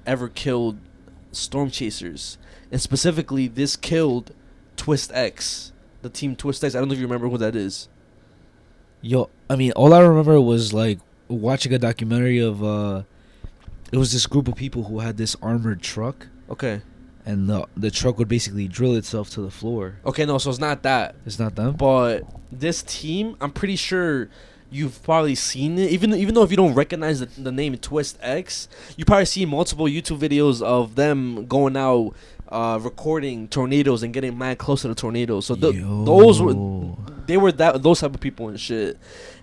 ever killed storm chasers. And specifically, this killed Twist X, the team Twist X. I don't know if you remember who that is. Yo, I mean, all I remember was like watching a documentary of it was this group of people who had this armored truck. Okay. And the truck would basically drill itself to the floor. Okay, no, so it's not that. It's not them? But this team, I'm pretty sure you've probably seen it. Even though if you don't recognize the name Twist X, you probably see multiple YouTube videos of them going out recording tornadoes and getting mad close to the tornadoes. So those were they were those type of people and shit.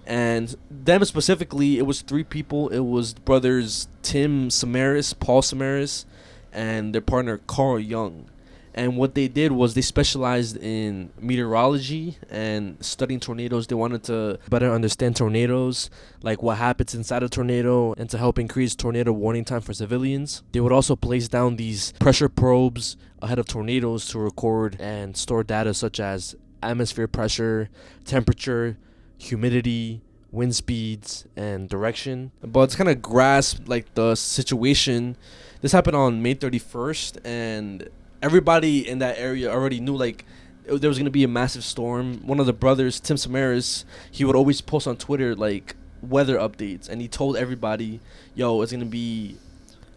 And them specifically, it was 3 people. It was brothers Tim Samaras, Paul Samaras, and their partner Carl Young. And what they did was they specialized in meteorology and studying tornadoes. They wanted to better understand tornadoes, like what happens inside a tornado, and to help increase tornado warning time for civilians. They would also place down these pressure probes ahead of tornadoes to record and store data such as atmosphere pressure, temperature, humidity, wind speeds, and direction. But to kind of grasp like the situation, this happened on May 31st, and everybody in that area already knew like there was going to be a massive storm. One of the brothers, Tim Samaras, he would always post on Twitter like weather updates, and he told everybody, yo, it's going to be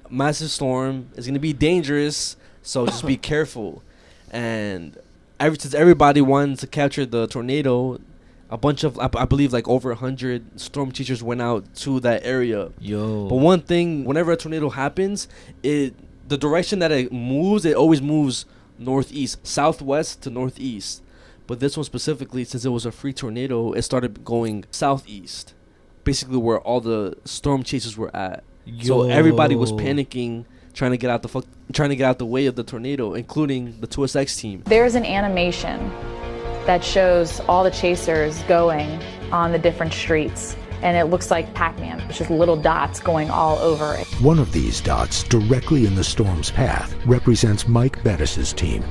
a massive storm, it's going to be dangerous, so just be careful. And since everybody wanted to capture the tornado, a bunch of, I believe, like over 100 storm chasers went out to that area. Yo. But one thing, whenever a tornado happens, the direction that it moves, it always moves northeast, southwest to northeast. But this one specifically, since it was a free tornado, it started going southeast, basically where all the storm chasers were at. So everybody was panicking, trying to get out the way of the tornado, including the 2SX team. There's an animation that shows all the chasers going on the different streets, and it looks like Pac-Man. It's just little dots going all over it. One of these dots directly in the storm's path represents Mike Bettis's team,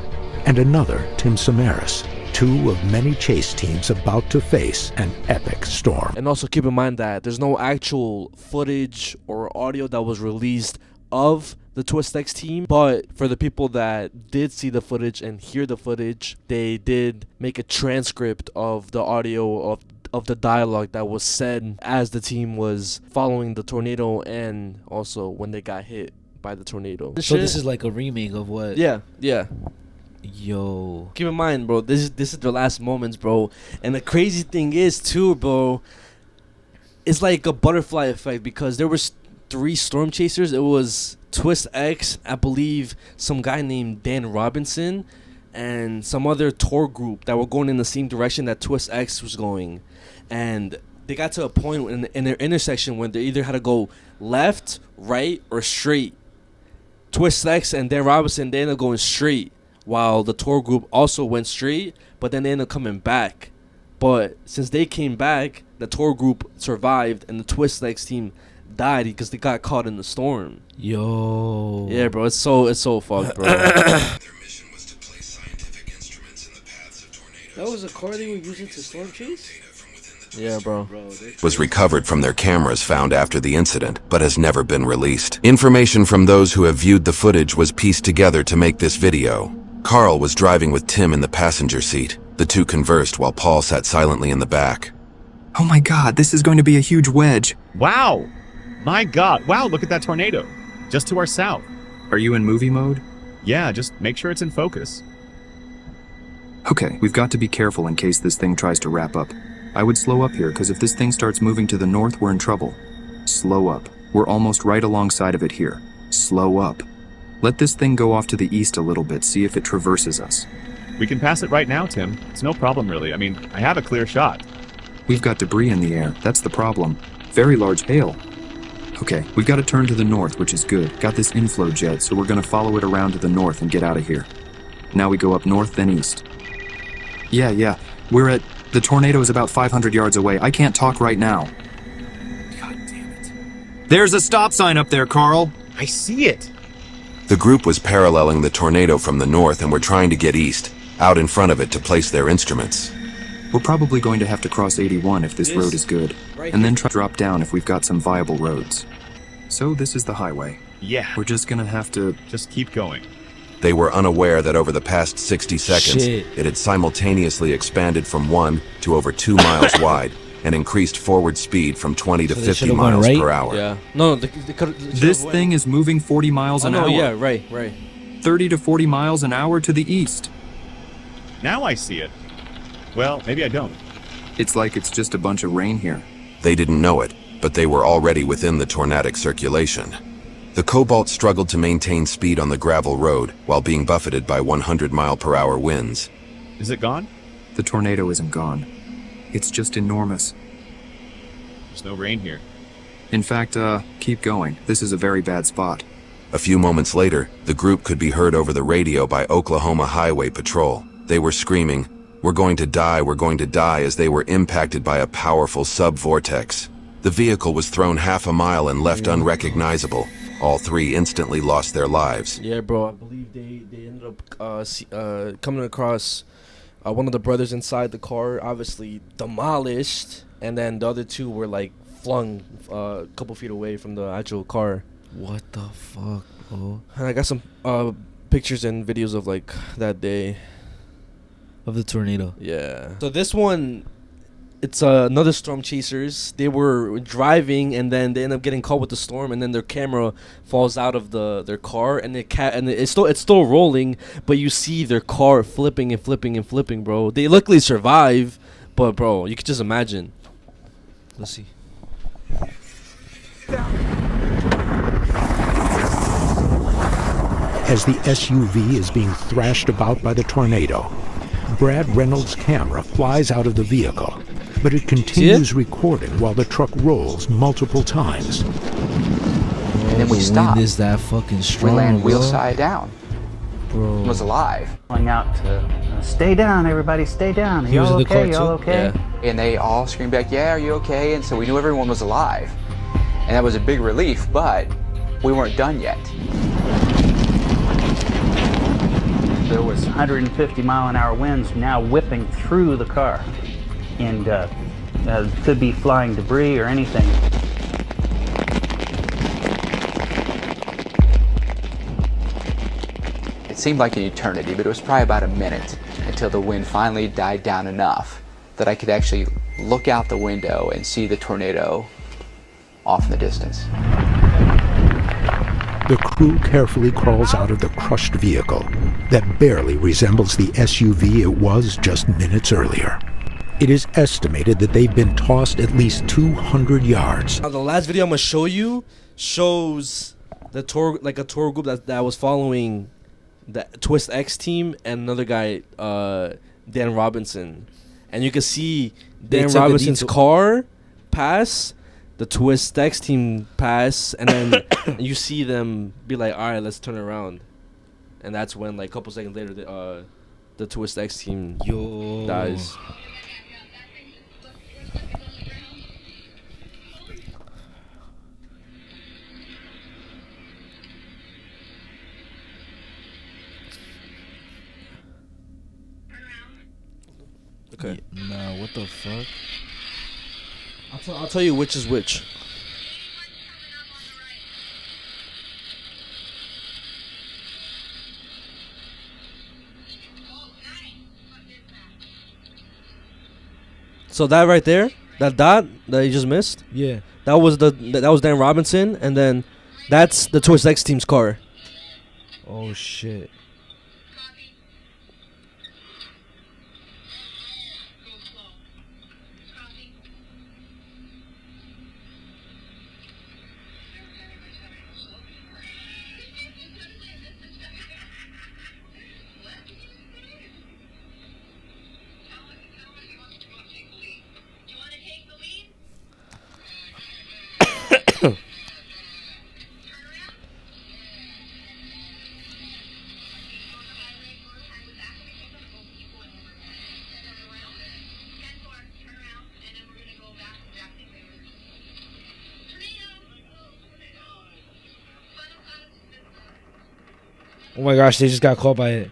and another Tim Samaras, 2 of many chase teams about to face an epic storm. And also keep in mind that there's no actual footage or audio that was released of the 2SX team, but for the people that did see the footage and hear the footage, they did make a transcript of the audio of the dialogue that was said as the team was following the tornado, and also when they got hit by the tornado. So this is like a remake of what? Yeah. Yo. Keep in mind, bro, this is their last moments, bro. And the crazy thing is too, bro, it's like a butterfly effect, because there was 3 storm chasers. It was TwistX, I believe some guy named Dan Robinson, and some other tour group that were going in the same direction that TwistX was going. And they got to a point in their intersection where they either had to go left, right, or straight. TwistX and Dan Robinson, they ended up going straight, while the tour group also went straight, but then they ended up coming back. But since they came back, the tour group survived, and the TwistX team died because they got caught in the storm. Yo. Yeah, bro, it's so fucked, bro. That was a car they were using to storm chase? Yeah, bro. Was recovered from their cameras found after the incident, but has never been released. Information from those who have viewed the footage was pieced together to make this video. Carl was driving with Tim in the passenger seat. The 2 conversed while Paul sat silently in the back. Oh my god, this is going to be a huge wedge. Wow! My god, wow, look at that tornado. Just to our south. Are you in movie mode? Yeah, just make sure it's in focus. Okay, we've got to be careful in case this thing tries to wrap up. I would slow up here, because if this thing starts moving to the north, we're in trouble. Slow up. We're almost right alongside of it here. Slow up. Let this thing go off to the east a little bit, see if it traverses us. We can pass it right now, Tim. It's no problem, really. I mean, I have a clear shot. We've got debris in the air. That's the problem. Very large hail. Okay, we've got to turn to the north, which is good. Got this inflow jet, so we're going to follow it around to the north and get out of here. Now we go up north, then east. Yeah. We're at... The tornado is about 500 yards away. I can't talk right now. God damn it. There's a stop sign up there, Carl. I see it. The group was paralleling the tornado from the north and were trying to get east, out in front of it to place their instruments. We're probably going to have to cross 81 if this road is good, and then drop down if we've got some viable roads. So this is the highway. Yeah. We're just gonna have to... Just keep going. They were unaware that over the past 60 seconds, it had simultaneously expanded from 1 to over 2 miles wide and increased forward speed from 20 to 50 miles per hour. Yeah. No, this thing is moving 40 miles an hour. Yeah, right. 30 to 40 miles an hour to the east. Now I see it. Well, maybe I don't. It's like it's just a bunch of rain here. They didn't know it, but they were already within the tornadic circulation. The Cobalt struggled to maintain speed on the gravel road while being buffeted by 100-mile-per-hour winds. Is it gone? The tornado isn't gone. It's just enormous. There's no rain here. In fact, keep going. This is a very bad spot. A few moments later, the group could be heard over the radio by Oklahoma Highway Patrol. They were screaming, we're going to die," as they were impacted by a powerful sub-vortex. The vehicle was thrown half a mile and left unrecognizable. All three instantly lost their lives. Yeah, bro. I believe they ended up coming across one of the brothers inside the car, obviously demolished, and then the other two were like flung a couple feet away from the actual car. What the fuck, bro? And I got some pictures and videos of like that day of the tornado. Yeah. So this one, it's another storm chasers. They were driving and then they end up getting caught with the storm, and then their camera falls out of their car, and it's still rolling, but you see their car flipping and flipping and flipping, bro. They luckily survive, but bro, you could just imagine. Let's see. As the SUV is being thrashed about by the tornado, Brad Reynolds' camera flies out of the vehicle, but it continues recording while the truck rolls multiple times. And then we stopped. Wind is that fucking strong, We land wheel bro. side down. Bro. Was alive. Calling out to stay down, everybody, stay down. He was in Y'all the car okay? Y'all too? okay? Yeah. And they all screamed back, "Yeah, are you okay?" And so we knew everyone was alive, and that was a big relief. But we weren't done yet. There was 150-mile-an-hour winds now whipping through the car, and could be flying debris or anything. It seemed like an eternity, but it was probably about a minute until the wind finally died down enough that I could actually look out the window and see the tornado off in the distance. The crew carefully crawls out of the crushed vehicle that barely resembles the SUV it was just minutes earlier. It is estimated that they've been tossed at least 200 yards. Now, the last video I'm gonna show you shows the tour, like a tour group that was following the Twist X team and another guy, Dan Robinson, and you can see Dan Robinson's car pass, the Twist X team pass, and then you see them be like, all right, let's turn around. And that's when, like, a couple seconds later, the Twist X team dies. Okay. Nah, what the fuck? I'll tell you which is which. So that right there, that dot that you just missed, yeah, that was Dan Robinson, and then that's the Twist X team's car. Oh shit. Oh my gosh, they just got caught by it.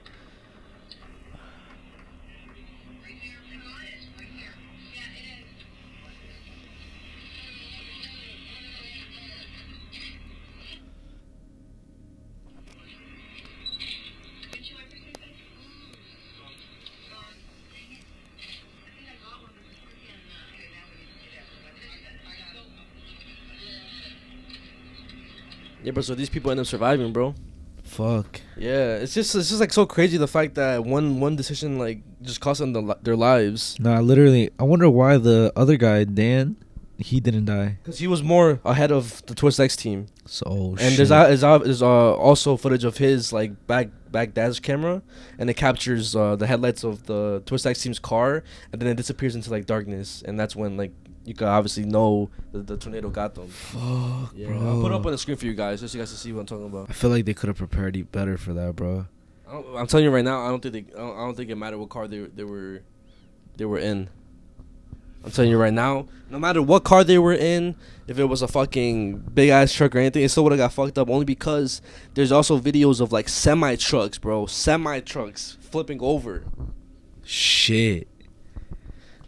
Yeah, bro. So these people end up surviving, bro. Fuck. Yeah, it's just like so crazy the fact that one decision like just cost them their lives. Nah, literally, I wonder why the other guy, Dan, he didn't die? Because he was more ahead of the Twist X team. So and shit. there's also footage of his like back dash camera, and it captures the headlights of the Twist X team's car, and then it disappears into like darkness, and that's when like you can obviously know the tornado got them. Fuck, yeah, bro. I'll put it up on the screen for you guys, just so you guys can see what I'm talking about. I feel like they could have prepared you better for that, bro. I'm telling you right now, I don't think it mattered what car they were in. I'm telling you right now, no matter what car they were in, if it was a fucking big ass truck or anything, it still would have got fucked up. Only because there's also videos of like semi trucks, bro, semi trucks flipping over. Shit.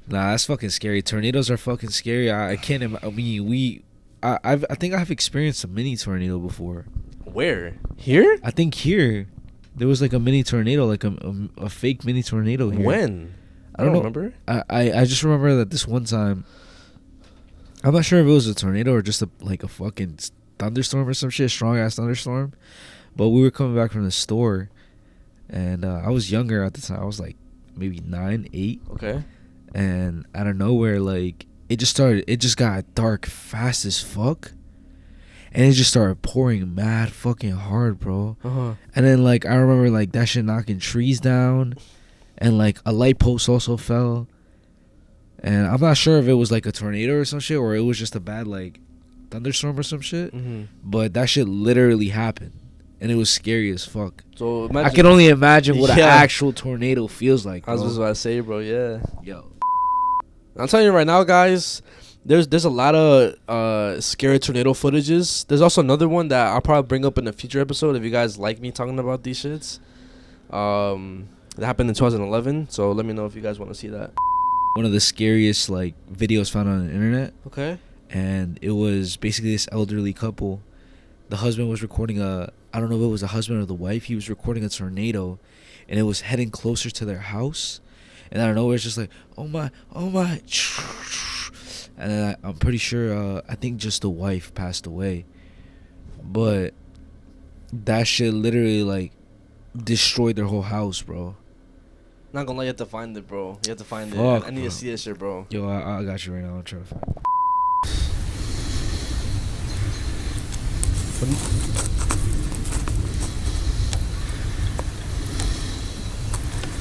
Nah, that's fucking scary. Tornadoes are fucking scary. I can't. I mean, I think I've experienced a mini tornado before. Where? Here? I think here. There was like a mini tornado, like a fake mini tornado here. When? I don't know. remember. I just remember that this one time. I'm not sure if it was a tornado or just a fucking thunderstorm or some shit, strong ass thunderstorm. But we were coming back from the store, and I was younger at the time. I was like maybe 9, 8. Okay. And out of nowhere, like it just got dark fast as fuck. And it just started pouring mad fucking hard, bro. Uh-huh. And then like I remember like that shit knocking trees down, and like a light post also fell. And I'm not sure if it was like a tornado or some shit, or it was just a bad like thunderstorm or some shit. Mm-hmm. But that shit literally happened, and it was scary as fuck. So I can only imagine what an actual tornado feels like, bro. I was just about to say, bro. Yeah. Yo. I'm telling you right now, guys. There's a lot of scary tornado footages. There's also another one that I'll probably bring up in a future episode if you guys like me talking about these shits. It happened in 2011, so let me know if you guys want to see that. One of the scariest like videos found on the internet. Okay. And it was basically this elderly couple. The husband was recording I don't know if it was the husband or the wife. He was recording a tornado, and it was heading closer to their house. And I don't know, it's just like, oh my. And then I'm pretty sure, I think just the wife passed away. But that shit literally, like, destroyed their whole house, bro. Not gonna lie, you have to find it, bro. You have to find Fuck, it. I need bro. to see this shit, bro. Yo, I got you right now. I'm trying to find it.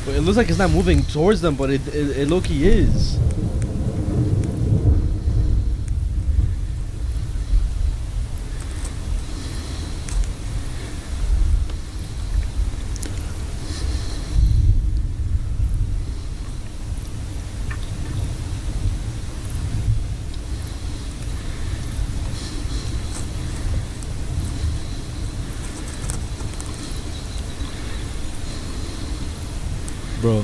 But it looks like it's not moving towards them, but it low-key is. Bro.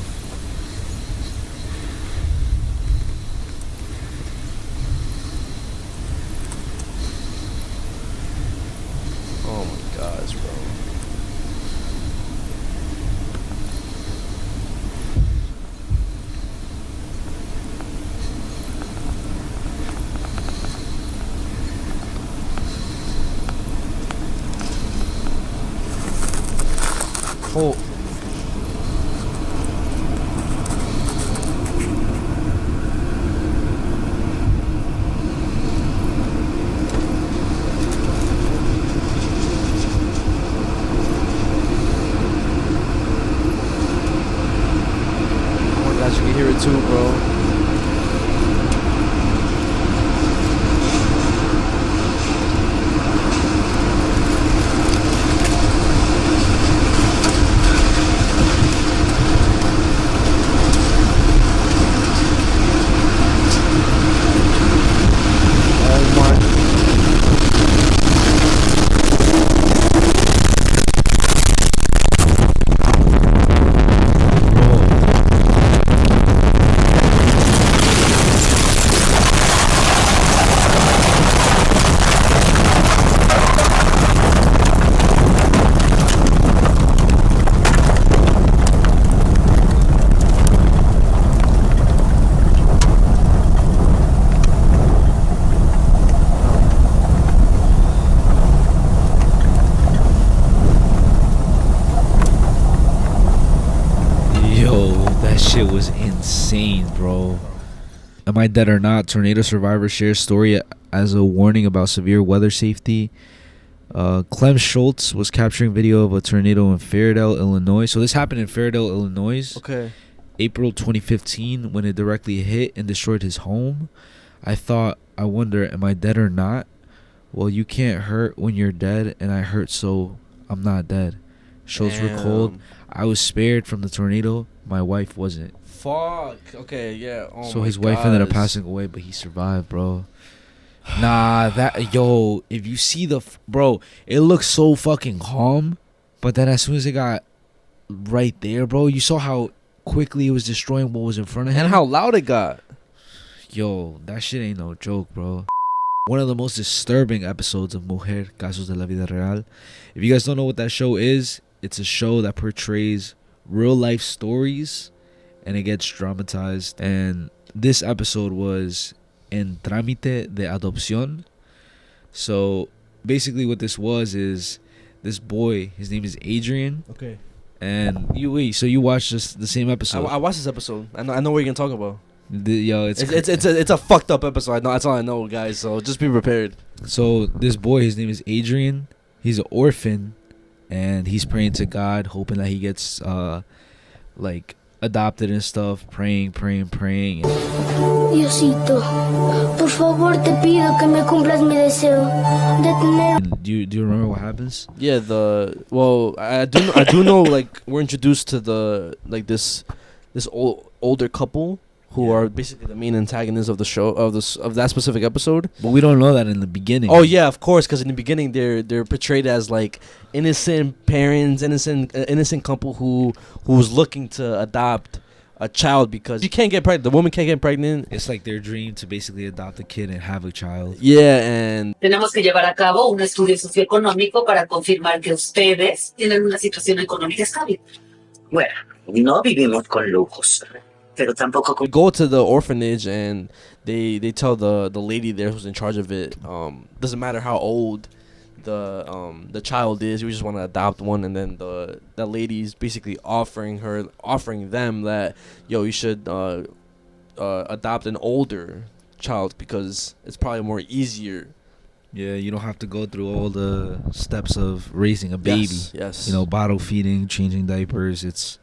Oh my gosh, bro. Oh. Too, bro. Shit was insane, bro. Am I Dead or Not? Tornado survivor shares story as a warning about severe weather safety. Clem Schultz was capturing video of a tornado in Fairdale, Illinois. So this happened in Fairdale, Illinois. Okay. April 2015 when it directly hit and destroyed his home. I wonder, am I dead or not? Well, you can't hurt when you're dead, and I hurt, so I'm not dead. Schultz recalled, I was spared from the tornado. My wife wasn't. Fuck. Okay, yeah. Oh So my his wife ended up gosh. passing away, but he survived, bro. Nah, if you see bro, it looks so fucking calm, but then as soon as it got right there, bro, you saw how quickly it was destroying what was in front of him. And how loud it got. Yo, that shit ain't no joke, bro. One of the most disturbing episodes of Mujer, Casos de la Vida Real. If you guys don't know what that show is, it's a show that portrays real life stories and it gets dramatized. And this episode was En Trámite de Adopción. So basically what this was is this boy, his name is Adrian. Okay. And you watched the same episode. I watched this episode. I know what you're gonna talk about. It's a fucked up episode. I know, that's all I know, guys. So just be prepared. So this boy, his name is Adrian. He's an orphan, and he's praying to God, hoping that he gets like adopted and stuff. Praying. Diosito, por favor te pido que me cumplas mi deseo de tener. Do you remember what happens? Yeah, I do know, like, we're introduced to this older couple who are basically the main antagonists of the show of that specific episode. But we don't know that in the beginning. Oh yeah, of course, because in the beginning they're portrayed as like innocent parents, innocent couple who's looking to adopt a child because you can't get pregnant. The woman can't get pregnant. It's like their dream to basically adopt a kid and have a child. Yeah, and tenemos que llevar a cabo un estudio socioeconómico para confirmar que ustedes tienen una situación económica estable. Bueno, no vivimos con lujos. Pero tampoco we go to the orphanage and they tell the lady there who's in charge of it, doesn't matter how old the child is, we just want to adopt one. And then the lady's basically offering them that, yo, you should adopt an older child because it's probably more easier. Yeah, you don't have to go through all the steps of raising a baby. Yes. You know, bottle feeding, changing diapers. It's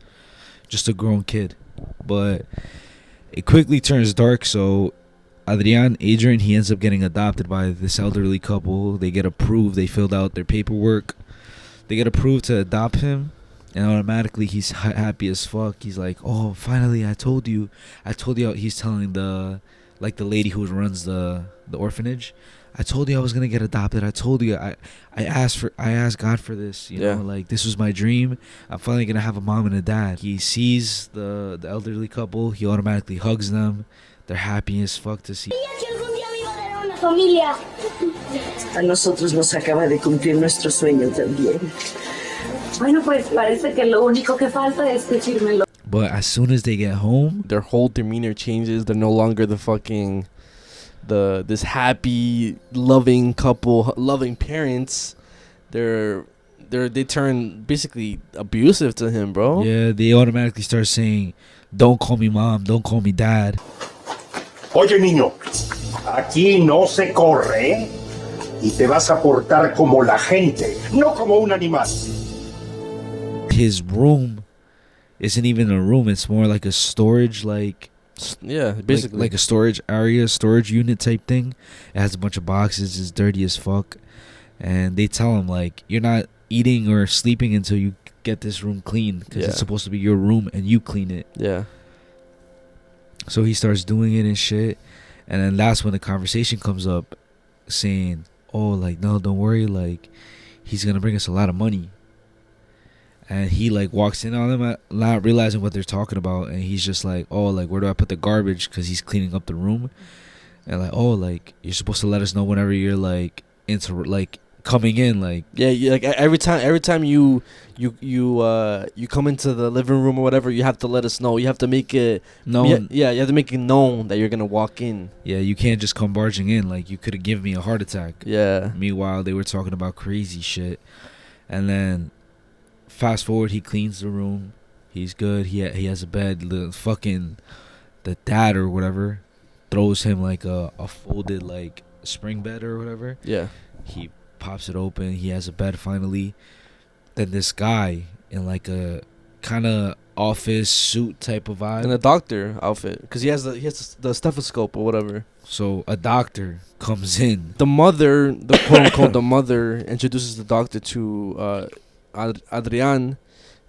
just a grown kid. But it quickly turns dark. So Adrian, he ends up getting adopted by this elderly couple. They get approved. They filled out their paperwork. They get approved to adopt him. And automatically he's happy as fuck. He's like, oh, finally, I told you. He's telling the lady who runs the orphanage, I told you I was gonna get adopted. I told you I asked God for this. You know, like, this was my dream. I'm finally gonna have a mom and a dad. He sees the elderly couple. He automatically hugs them. They're happy as fuck to see. Familia. A nosotros nos acaba de cumplir nuestro sueño también. Bueno, pues parece que lo único que falta es decírmelo. But as soon as they get home, their whole demeanor changes. They're no longer this happy, loving couple, loving parents. They turn basically abusive to him, bro. Yeah, they automatically start saying, "Don't call me mom, don't call me dad." Oye, niño, aquí no se corre y te vas a portar como la gente, no como un animal. His room isn't even a room. It's more like a storage, basically like a storage area, storage unit type thing. It has a bunch of boxes. It's dirty as fuck. And they tell him, like, you're not eating or sleeping until you get this room clean, because it's supposed to be your room and you clean it. Yeah. So he starts doing it and shit. And then that's when the conversation comes up saying, oh, like, no, don't worry. Like, he's going to bring us a lot of money. And he, like, walks in on them, not realizing what they're talking about. And he's just like, oh, like, where do I put the garbage? Because he's cleaning up the room. And, like, oh, like, you're supposed to let us know whenever you're, like, coming in, like. Yeah, like, every time you come into the living room or whatever, you have to let us know. You have to make it known. Yeah, you have to make it known that you're going to walk in. Yeah, you can't just come barging in. Like, you could have given me a heart attack. Yeah. Meanwhile, they were talking about crazy shit. And then fast forward, he cleans the room. He's good. He has a bed. The dad or whatever throws him like a folded like spring bed or whatever. Yeah. He pops it open. He has a bed finally. Then this guy in like a kind of office suit type of vibe, in a doctor outfit, because he has the stethoscope or whatever. So a doctor comes in. The mother, the quote unquote the mother, introduces the doctor to Adrian,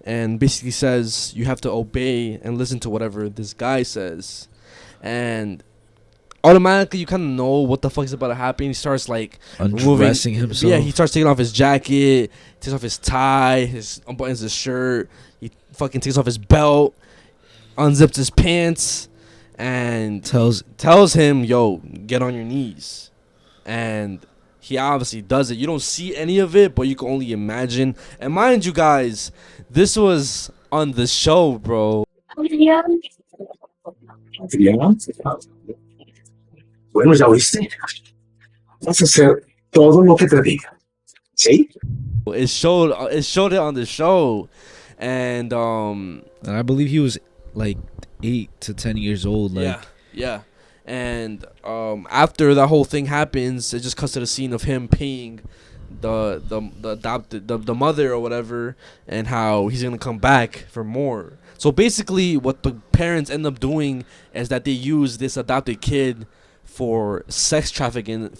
and basically says you have to obey and listen to whatever this guy says, and automatically you kind of know what the fuck is about to happen. He starts like undressing himself. Yeah, he starts taking off his jacket, takes off his tie, unbuttons his shirt. He fucking takes off his belt, unzips his pants, and tells him, "Yo, get on your knees." And he obviously does it. You don't see any of it, but you can only imagine. And mind you guys, this was on the show, bro. Adrián. Bueno, ya oíste. Vas a hacer todo lo que te diga. ¿Sí? It showed it on the show. And I believe he was like 8 to 10 years old. Like, yeah. And after that whole thing happens, it just cuts to the scene of him paying the mother or whatever, and how he's gonna come back for more. So basically, what the parents end up doing is that they use this adopted kid for sex trafficking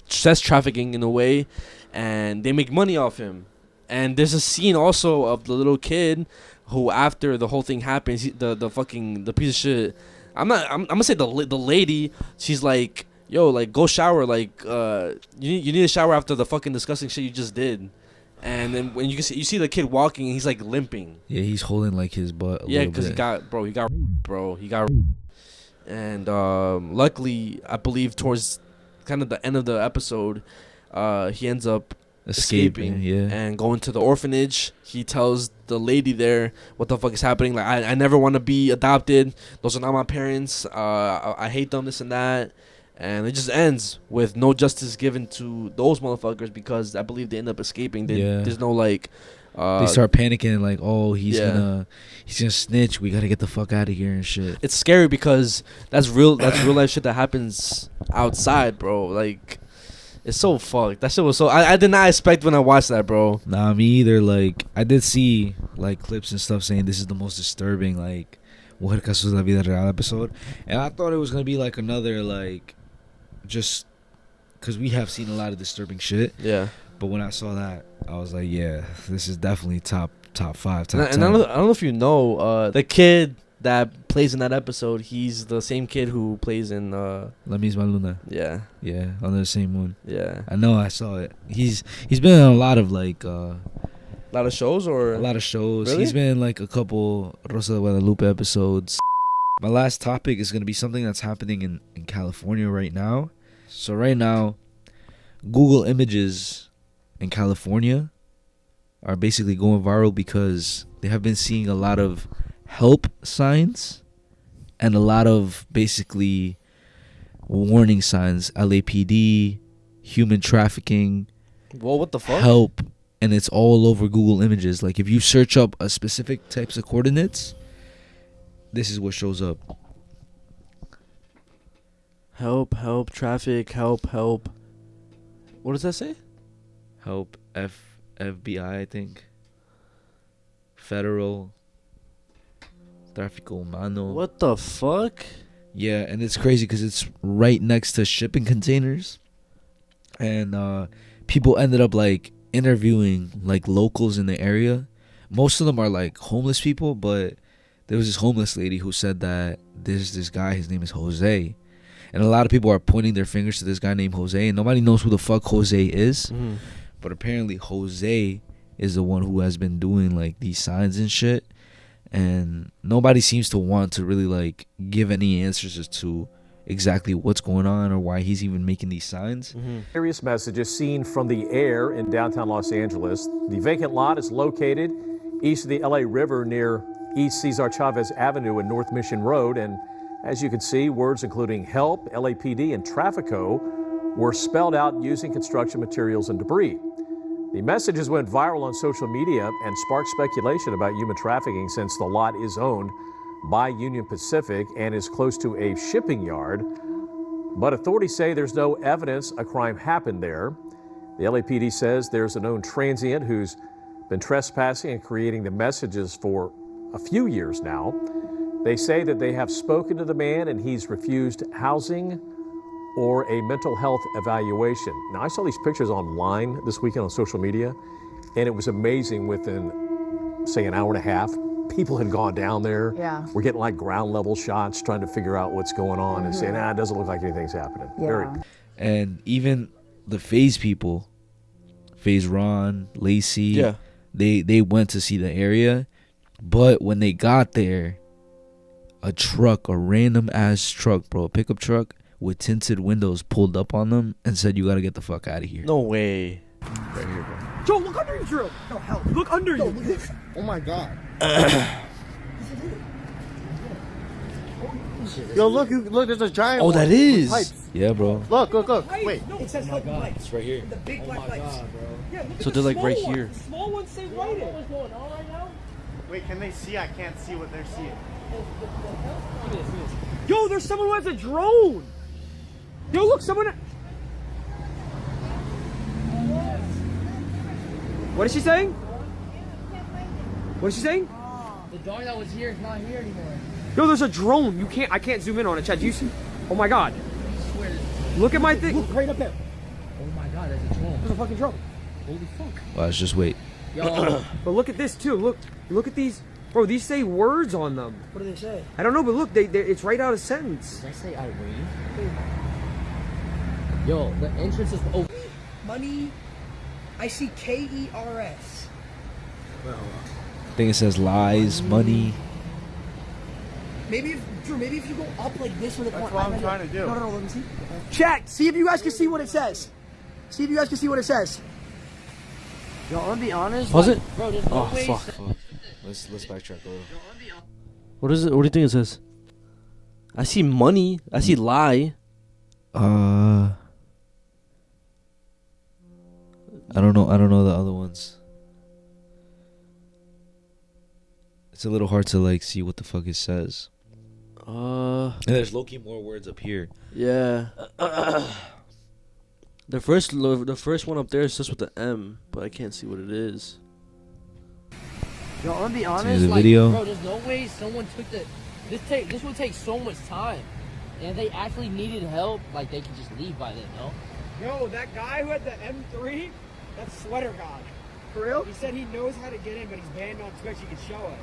in a way, and they make money off him. And there's a scene also of the little kid who, after the whole thing happens, the piece of shit. I'm gonna say the lady. She's like, yo, like, go shower. Like, you need a shower after the fucking disgusting shit you just did. And then when you see the kid walking, and he's like limping. Yeah, he's holding like his butt. Yeah, because he got. And luckily, I believe towards kind of the end of the episode, he ends up escaping and going to the orphanage. He tells the lady there what the fuck is happening. Like, I never want to be adopted. Those are not my parents. I hate them, this and that. And it just ends with no justice given to those motherfuckers, because I believe they end up escaping. There's no like. They start panicking like, oh, he's gonna snitch. We gotta get the fuck out of here and shit. It's scary because that's real life shit that happens outside, bro. Like, it's so fucked. That shit was so. I did not expect when I watched that, bro. Nah, me either. Like, I did see like clips and stuff saying this is the most disturbing like Casos de Vida Real episode, and I thought it was gonna be like another like, just because we have seen a lot of disturbing shit. Yeah. But when I saw that, I was like, yeah, this is definitely top 5, top 10. And I don't know if you know, the kid that plays in that episode, he's the same kid who plays in La Misma Luna. Yeah, under the same one. Yeah, I know, I saw it. He's been in a lot of like a lot of shows. Really? He's been in like a couple Rosa de Guadalupe episodes. My last topic is gonna be something that's happening in California right now. So right now, Google Images in California are basically going viral because they have been seeing a lot of help signs and a lot of basically warning signs. LAPD, human trafficking. Well, what the fuck? Help. And it's all over Google Images. Like, if you search up a specific types of coordinates, this is what shows up. Help, traffic, help. What does that say? Help, FBI, I think. Federal. Tráfico humano. What the fuck? Yeah, and it's crazy because it's right next to shipping containers. And people ended up, like, interviewing, like, locals in the area. Most of them are, like, homeless people, but there was this homeless lady who said that there's this guy, his name is Jose. And a lot of people are pointing their fingers to this guy named Jose, and nobody knows who the fuck Jose is. Mm. But apparently Jose is the one who has been doing like these signs and shit, and nobody seems to want to really like give any answers as to exactly what's going on or why he's even making these signs. Serious messages seen from the air in downtown Los Angeles. The vacant lot is located east of the LA River near East Cesar Chavez Avenue and North Mission Road, and as you can see, words including help, LAPD, and Trafico were spelled out using construction materials and debris. The messages went viral on social media and sparked speculation about human trafficking, since the lot is owned by Union Pacific and is close to a shipping yard. But authorities say there's no evidence a crime happened there. The LAPD says there's a known transient who's been trespassing and creating the messages for a few years now. They say that they have spoken to the man and he's refused housing or a mental health evaluation. Now, I saw these pictures online this weekend on social media, and it was amazing. Within, say, an hour and a half, people had gone down there. Yeah. We're getting like ground level shots, trying to figure out what's going on and saying, it doesn't look like anything's happening. Yeah. And even the FaZe people, FaZe Ron, Lacey, Yeah. they went to see the area, but when they got there, a random ass truck, bro, a pickup truck with tinted windows pulled up on them and said, "You gotta get the fuck out of here." No way. Right here, bro. Joe, look under you, Drew. No, hell. Look under you. Look at this. Oh my god. Yo, look, there's a giant one that with is. pipes. Yeah, bro. Look. Wait. No, it says like pipes. It's right here. The big black pipes. Yeah, look So at they're the like right small here. ones. The small ones say right in. What's going on right now? Wait, can they see? I can't see what they're seeing. Yo, there's someone who has a drone. Yo, look, someone. What is she saying? What is she saying? The dog that was here is not here anymore. Yo, there's a drone. I can't zoom in on it, Chad. Do you see? Oh my god. Look at my thing. Look right up there. Oh my god, there's a drone. There's a fucking drone. Holy fuck. Well, let's just wait. Yo. But look at this too. Look at these. Bro, these say words on them. What do they say? I don't know, but look, it's right out of sentence. Did I say Irene? Yo, the entrance is open. Money. I see KERS. I think it says lies, money. Maybe if you go up like this with a That's what I'm trying to do. No, let me see. Chat, see if you guys can see what it says. See if you guys can see what it says. Yo, I'm gonna be honest. Was like, it? Bro, there's no way. Fuck. Let's backtrack a little. What is it? What do you think it says? I see money. I see lie. I don't know the other ones. It's a little hard to like see what the fuck it says. And there's low-key more words up here. Yeah. The first one up there is just with the M, but I can't see what it is. Yo, I'm gonna be honest. Here's the like, video. Bro, there's no way someone took the. This would take so much time, and if they actually needed help, like they could just leave by then, no? Yo, that guy who had the M3, that's Sweater God. For real? He said he knows how to get in, but he's banned on Twitch. He can show us.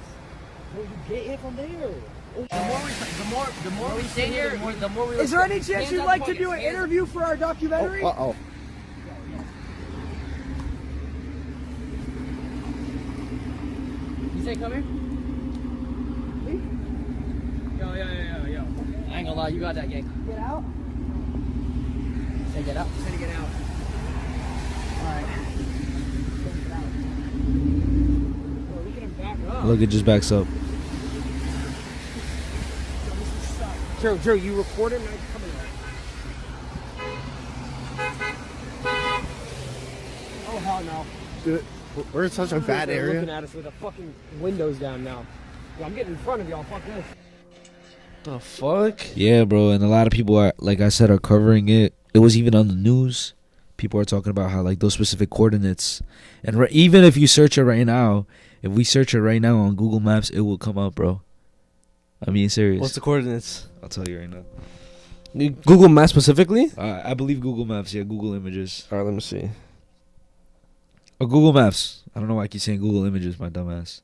Bro, you get in from there. The more we stay here, the more we. Is there any chance you'd like to do an interview for our documentary? Uh-oh. You say come here? Yo. I ain't gonna lie, you got that, gang. Get out? Say get out. Say to get out. Alright. Look at him back up. Look, it just backs up. Joe, you record it and I'm coming out. Oh, hell no. Dude, we're in such a bad They're area. looking at us with the fucking windows down now. Yo, I'm getting in front of y'all. Fuck this. The fuck? Yeah, bro, and a lot of people are, like I said, are covering it. It was even on the news. People are talking about how like those specific coordinates, and even if you search it right now, if we search it right now on Google Maps, it will come up, bro. I'm being serious. What's the coordinates? I'll tell you right now. Google Maps specifically? I believe Google Maps. Yeah, Google Images. All right, let me see. Or Google Maps. I don't know why I keep saying Google Images, my dumbass.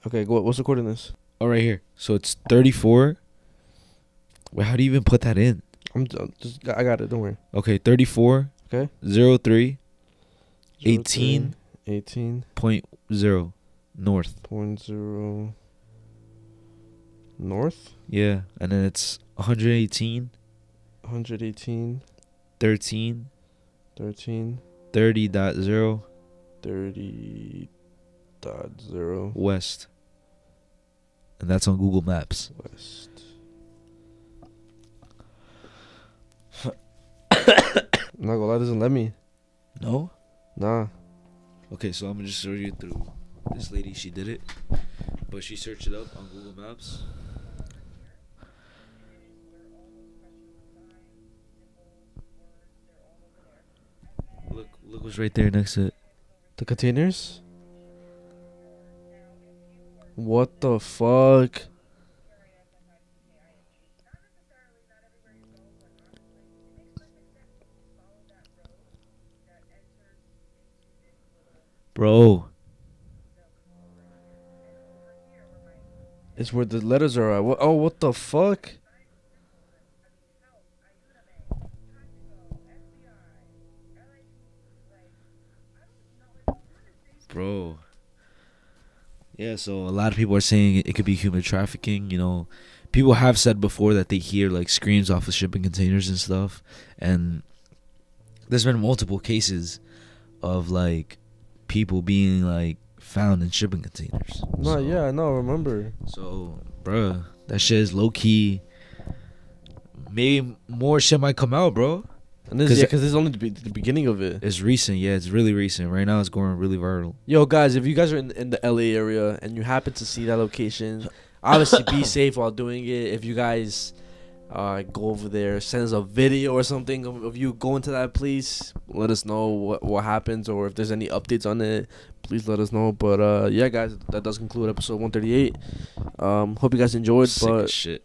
Okay, what's the coordinates? Oh, right here. So it's 34. Wait, how do you even put that in? I got it. Don't worry. Okay, 34. Okay. 03. 18. 18.0 north. 0.0 north. Yeah, and then it's 118. 118. 13. 13. 30.0. 30.0 west. And that's on Google Maps. West. I'm not gonna lie, it doesn't let me. No? Nah. Okay, so I'm gonna just show you through this lady. She did it, but she searched it up on Google Maps. Who's right there next to it? The containers? What the fuck? Bro. It's where the letters are at. What the fuck? Bro. Yeah, so a lot of people are saying it could be human trafficking. You know, people have said before that they hear like screams off of shipping containers and stuff. And there's been multiple cases of like people being like found in shipping containers. No, So- yeah, I know, I remember. So, bruh, that shit is low key. Maybe more shit might come out, bro. And this, because this is only the beginning of it. It's recent, yeah. It's really recent. Right now, it's going really viral. Yo, guys, if you guys are in the LA area and you happen to see that location, obviously be safe while doing it. If you guys go over there, send us a video or something of you going to that place. Let us know what happens, or if there's any updates on it, please let us know. But yeah, guys, that does conclude episode 138. Hope you guys enjoyed. Sick but as shit.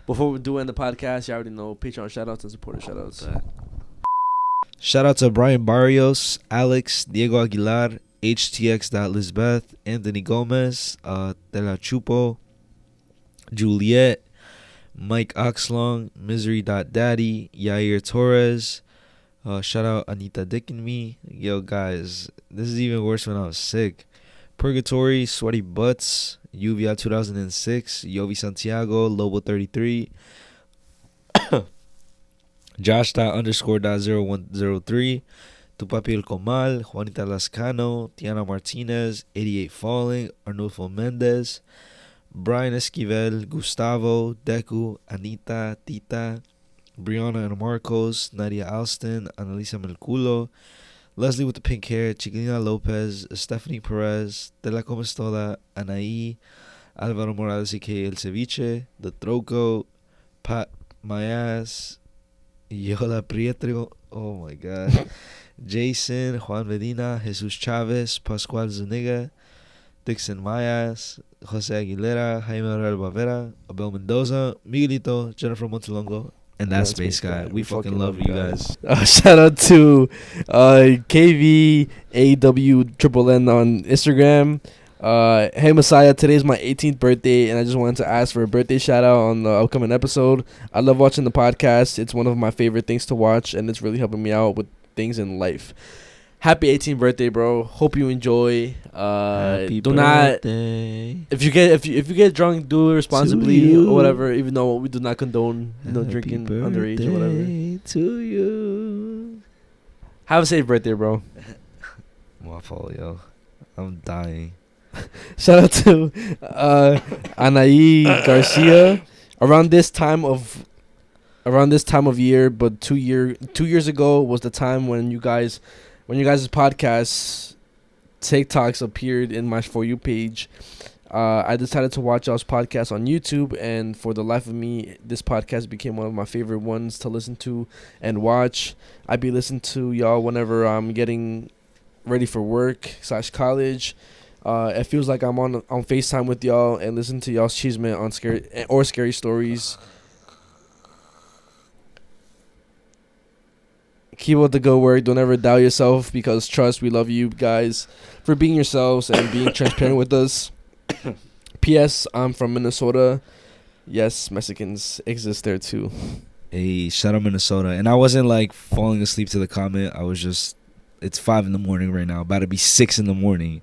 Before we do end the podcast, you already know Patreon shoutouts and supporter shoutouts. Shout out to Brian Barrios, Alex, Diego Aguilar, HTX.Lisbeth, Anthony Gomez, De La Chupo, Juliet, Mike Oxlong, Misery.Daddy, Yair Torres. Shout out Anita Dick and me. Yo, guys, this is even worse when I was sick. Purgatory, Sweaty Butts, Uvia 2006, Yovi Santiago, Lobo 33, Josh._.0103, Tu Papi El Comal, Juanita Lascano, Tiana Martinez, 88 Falling, Arnulfo Mendez, Brian Esquivel, Gustavo, Deku, Anita, Tita, Brianna and Marcos, Nadia Alston, Annalisa Melculo, Leslie with the pink hair, Chiquilina Lopez, Stephanie Perez, De La Comestola, Anaí, Alvaro Morales aka El Ceviche, The Troco, Pat My Ass, Yola Prietro, oh my god, Jason, Juan Medina, Jesus Chavez, Pascual Zuniga, Dixon Mayas, Jose Aguilera, Jaime Aurel Bavera, Abel Mendoza, Miguelito, Jennifer Montelongo, and that's Space Guy. We fucking love you guys. Shout out to KVAWNN on Instagram. Hey Messiah, today's my 18th birthday, and I just wanted to ask for a birthday shout out on the upcoming episode. I love watching the podcast. It's one of my favorite things to watch, and it's really helping me out with things in life. Happy 18th birthday, bro. Hope you enjoy. Happy do birthday. not if you get drunk, do it responsibly or whatever, even though we do not condone drinking underage or whatever. To you. Have a safe birthday, bro. My fault, yo. I'm dying. Shout out to Anaí Garcia. Around this time of year, but 2 years ago was the time when you guys' podcasts TikToks appeared in my For You page. I decided to watch y'all's podcast on YouTube, and for the life of me, this podcast became one of my favorite ones to listen to and watch. I be listening to y'all whenever I'm getting ready for work / college. It feels like I'm on FaceTime with y'all and listen to y'all's cheeseman on scary stories. Keep up the good work. Don't ever doubt yourself, because trust, we love you guys for being yourselves and being transparent with us. P.S. I'm from Minnesota. Yes, Mexicans exist there too. Hey, shout out Minnesota. And I wasn't like falling asleep to the comment. I was just, it's 5 in the morning right now. About to be 6 in the morning.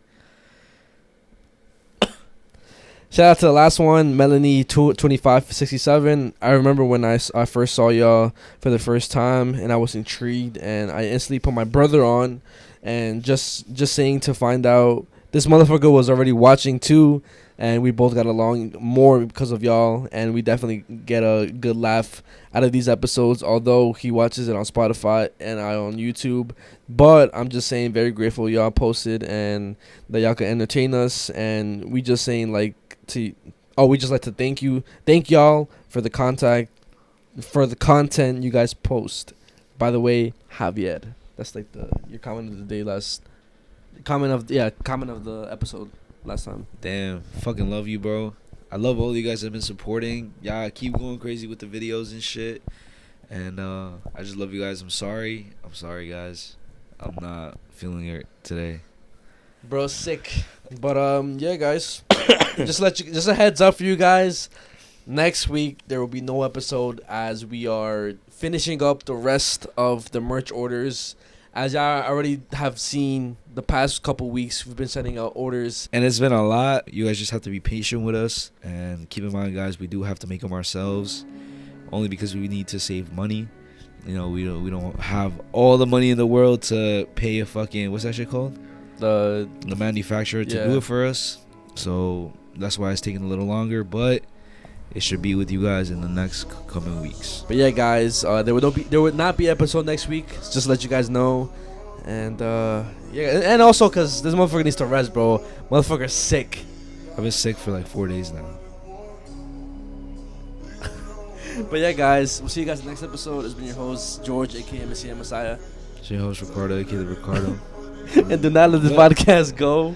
Shout out to the last one, Melanie 2567. I remember when I first saw y'all for the first time, and I was intrigued, and I instantly put my brother on, and just saying to find out this motherfucker was already watching too, and we both got along more because of y'all, and we definitely get a good laugh out of these episodes, although he watches it on Spotify and I on YouTube. But I'm just saying, very grateful y'all posted and that y'all can entertain us, and we just saying we just like to thank y'all for the content you guys post. By the way, Javier. That's like your comment of the day comment of the episode last time. Damn, fucking love you, bro. I love all you guys that have been supporting. Y'all keep going crazy with the videos and shit. And I just love you guys. I'm sorry, guys. I'm not feeling it today. Bro, sick. But yeah, guys. just a heads up for you guys. Next week there will be no episode as we are finishing up the rest of the merch orders. As y'all already have seen the past couple weeks, we've been sending out orders. And it's been a lot. You guys just have to be patient with us. And keep in mind, guys, we do have to make them ourselves. Only because we need to save money. You know, we don't have all the money in the world to pay a fucking, what's that shit called? The manufacturer to do it for us. So that's why it's taking a little longer. But it should be with you guys in the next coming weeks. But yeah, guys, there would not be episode next week. Just to let you guys know. And yeah, and also because this motherfucker needs to rest, bro. Motherfucker's sick. I've been sick for like 4 days now. But yeah, guys, we'll see you guys in the next episode. It's been your host, George, aka Messiah Messiah. It's your host, Ricardo, aka the Ricardo. And do not let this podcast go.